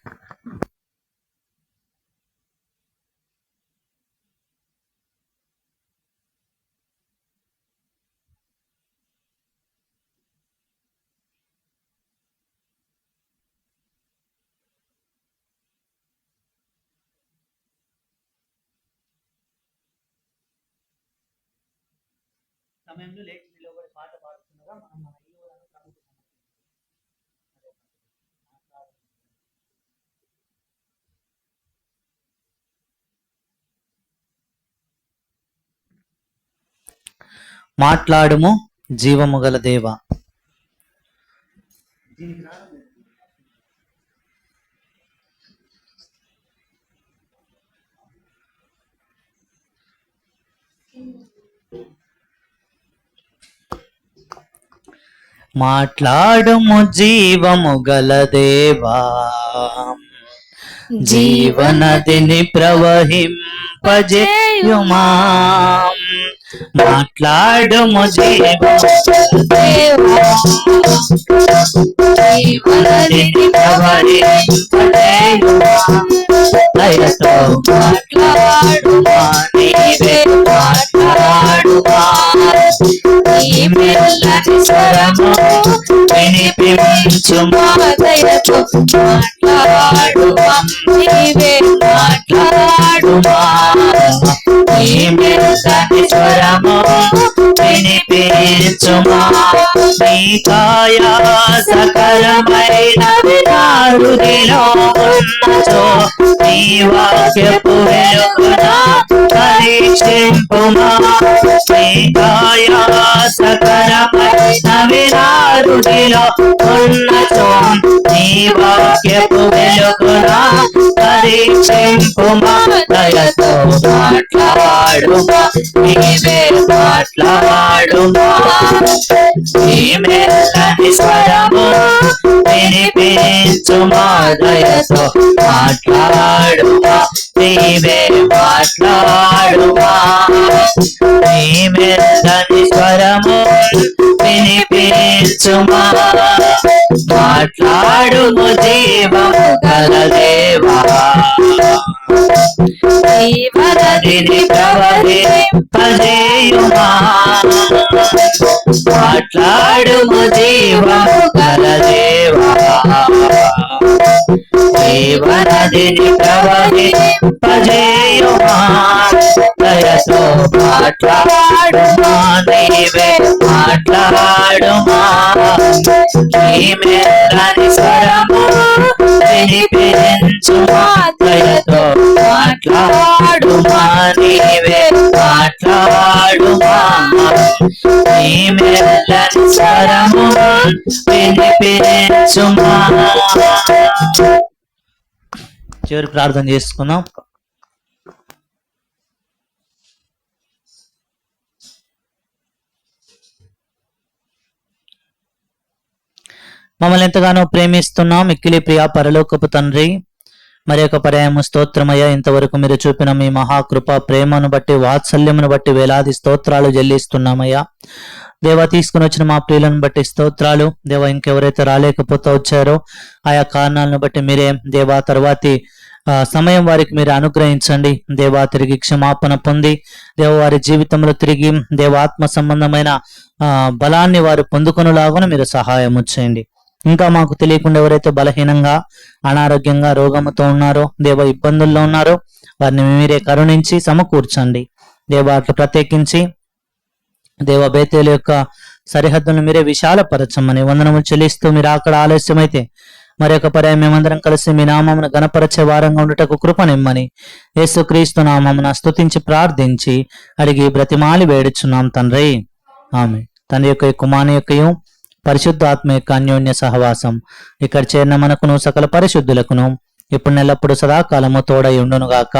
సమయంలో లేచి నిలబడి పాట పాడుతుండగా మనం మన ఈవులను ప్రభువుకు మాట్లాడుము జీవము గల దేవ. మాట్లాడుము జీవము గల దేవా, జీవనదిని ప్రవహింపజేయుమా. మాట్లాడుము జీవము జీవనదిని ప్రవహింపజేయుమా. దయతో మాట్లాడుమా, నీవే మాట్లాడుమా. ఈ మెల్లని స్వరము వినిపించుమా. దయతో మాట్లాడుమా, నీవే మాట్లాడుమా. ఈ మెల్లని స్వరము వినిపించుమా. నీ కాయాసకరమైన హృదయలో ఉన్నచో నీ వాక్యపు వెలుగున పరీక్షింపుమా. నీ కాయాసకరమైన హృదయలో ఉన్నచో నీ వాక్యపు వెలుగున పరీక్షింపుమా. దయతో మాట్లాడుమా, నీవే మాట్లాడుమా. ఈ మెల్లని స్వరము వినిపించుమా. దయతో మాట్లాడుమా, నీవే మాట్లాడుమా నీ మెల్లని స్వరము వినిపించుమా మాట్లాడుము జీవము గల దేవా జీవనదిని ప్రవహింపజేయుమా మాట్లాడుము జీవము గల దేవా జీవనదిని ప్రవహింపజేయుమా దయతో మాట్లాడుమా నీవే మాట్లాడుమా నీ మెల్లని స్వరము వినిపించుమా దయతో మాట్లాడుమా నీవే మాట్లాడుమా నీ మెల్లని స్వరము వినిపించుమా. చివరి ప్రార్థన చేసుకుందాం. మమ్మల్ని ఎంతగానో ప్రేమిస్తున్నాం మిక్కిలి ప్రియ పరలోకపు తండ్రి, మరి ఒక పర్యాయము స్తోత్రమయ్య. ఇంతవరకు మీరు చూపిన మీ మహాకృప ప్రేమను బట్టి వాత్సల్యమును బట్టి వేలాది స్తోత్రాలు చెల్లిస్తున్నామయ్యా. దేవా, తీసుకుని వచ్చిన మా ప్రియులను బట్టి స్తోత్రాలు. దేవా, ఇంకెవరైతే రాలేకపోతే వచ్చారో ఆయా కారణాలను బట్టి మీరే దేవా తర్వాతి సమయం వారికి మీరు అనుగ్రహించండి. దేవా, తిరిగి క్షమాపణ పొంది దేవ వారి జీవితంలో తిరిగి దేవాత్మ సంబంధమైన బలాన్ని వారు పొందుకొనులాగున మీరు సహాయం చేయండి. ఇంకా మాకు తెలియకుండా ఎవరైతే బలహీనంగా అనారోగ్యంగా రోగముతో ఉన్నారో దేవ ఇబ్బందుల్లో ఉన్నారో వారిని మీరే కరుణించి సమకూర్చండి. దేవ అట్లా ప్రత్యేకించి దేవ బేతేలు యొక్క సరిహద్దులను మీరే విశాలపరచమని వందనము చెల్లిస్తూ మీరు అక్కడ ఆలస్యమైతే మరి ఒక పర్యాయం మేమందరం కలిసి మీ నామమును గణపరచే వారంగా ఉండటకు కృపనిమ్మని యేసుక్రీస్తు నామమున స్తుతించి ప్రార్థించి అడిగి బ్రతిమాలి వేడుచున్నాం తండ్రి. ఆమె తండ్రి యొక్క కుమారుని యొక్కయు పరిశుద్ధ ఆత్మ యొక్క అన్యోన్య సహవాసం ఇక్కడ చేరిన మనకును సకల పరిశుద్ధులకును ఇప్పుడు నెల్లప్పుడు సదాకాలము తోడై ఉండునుగాక.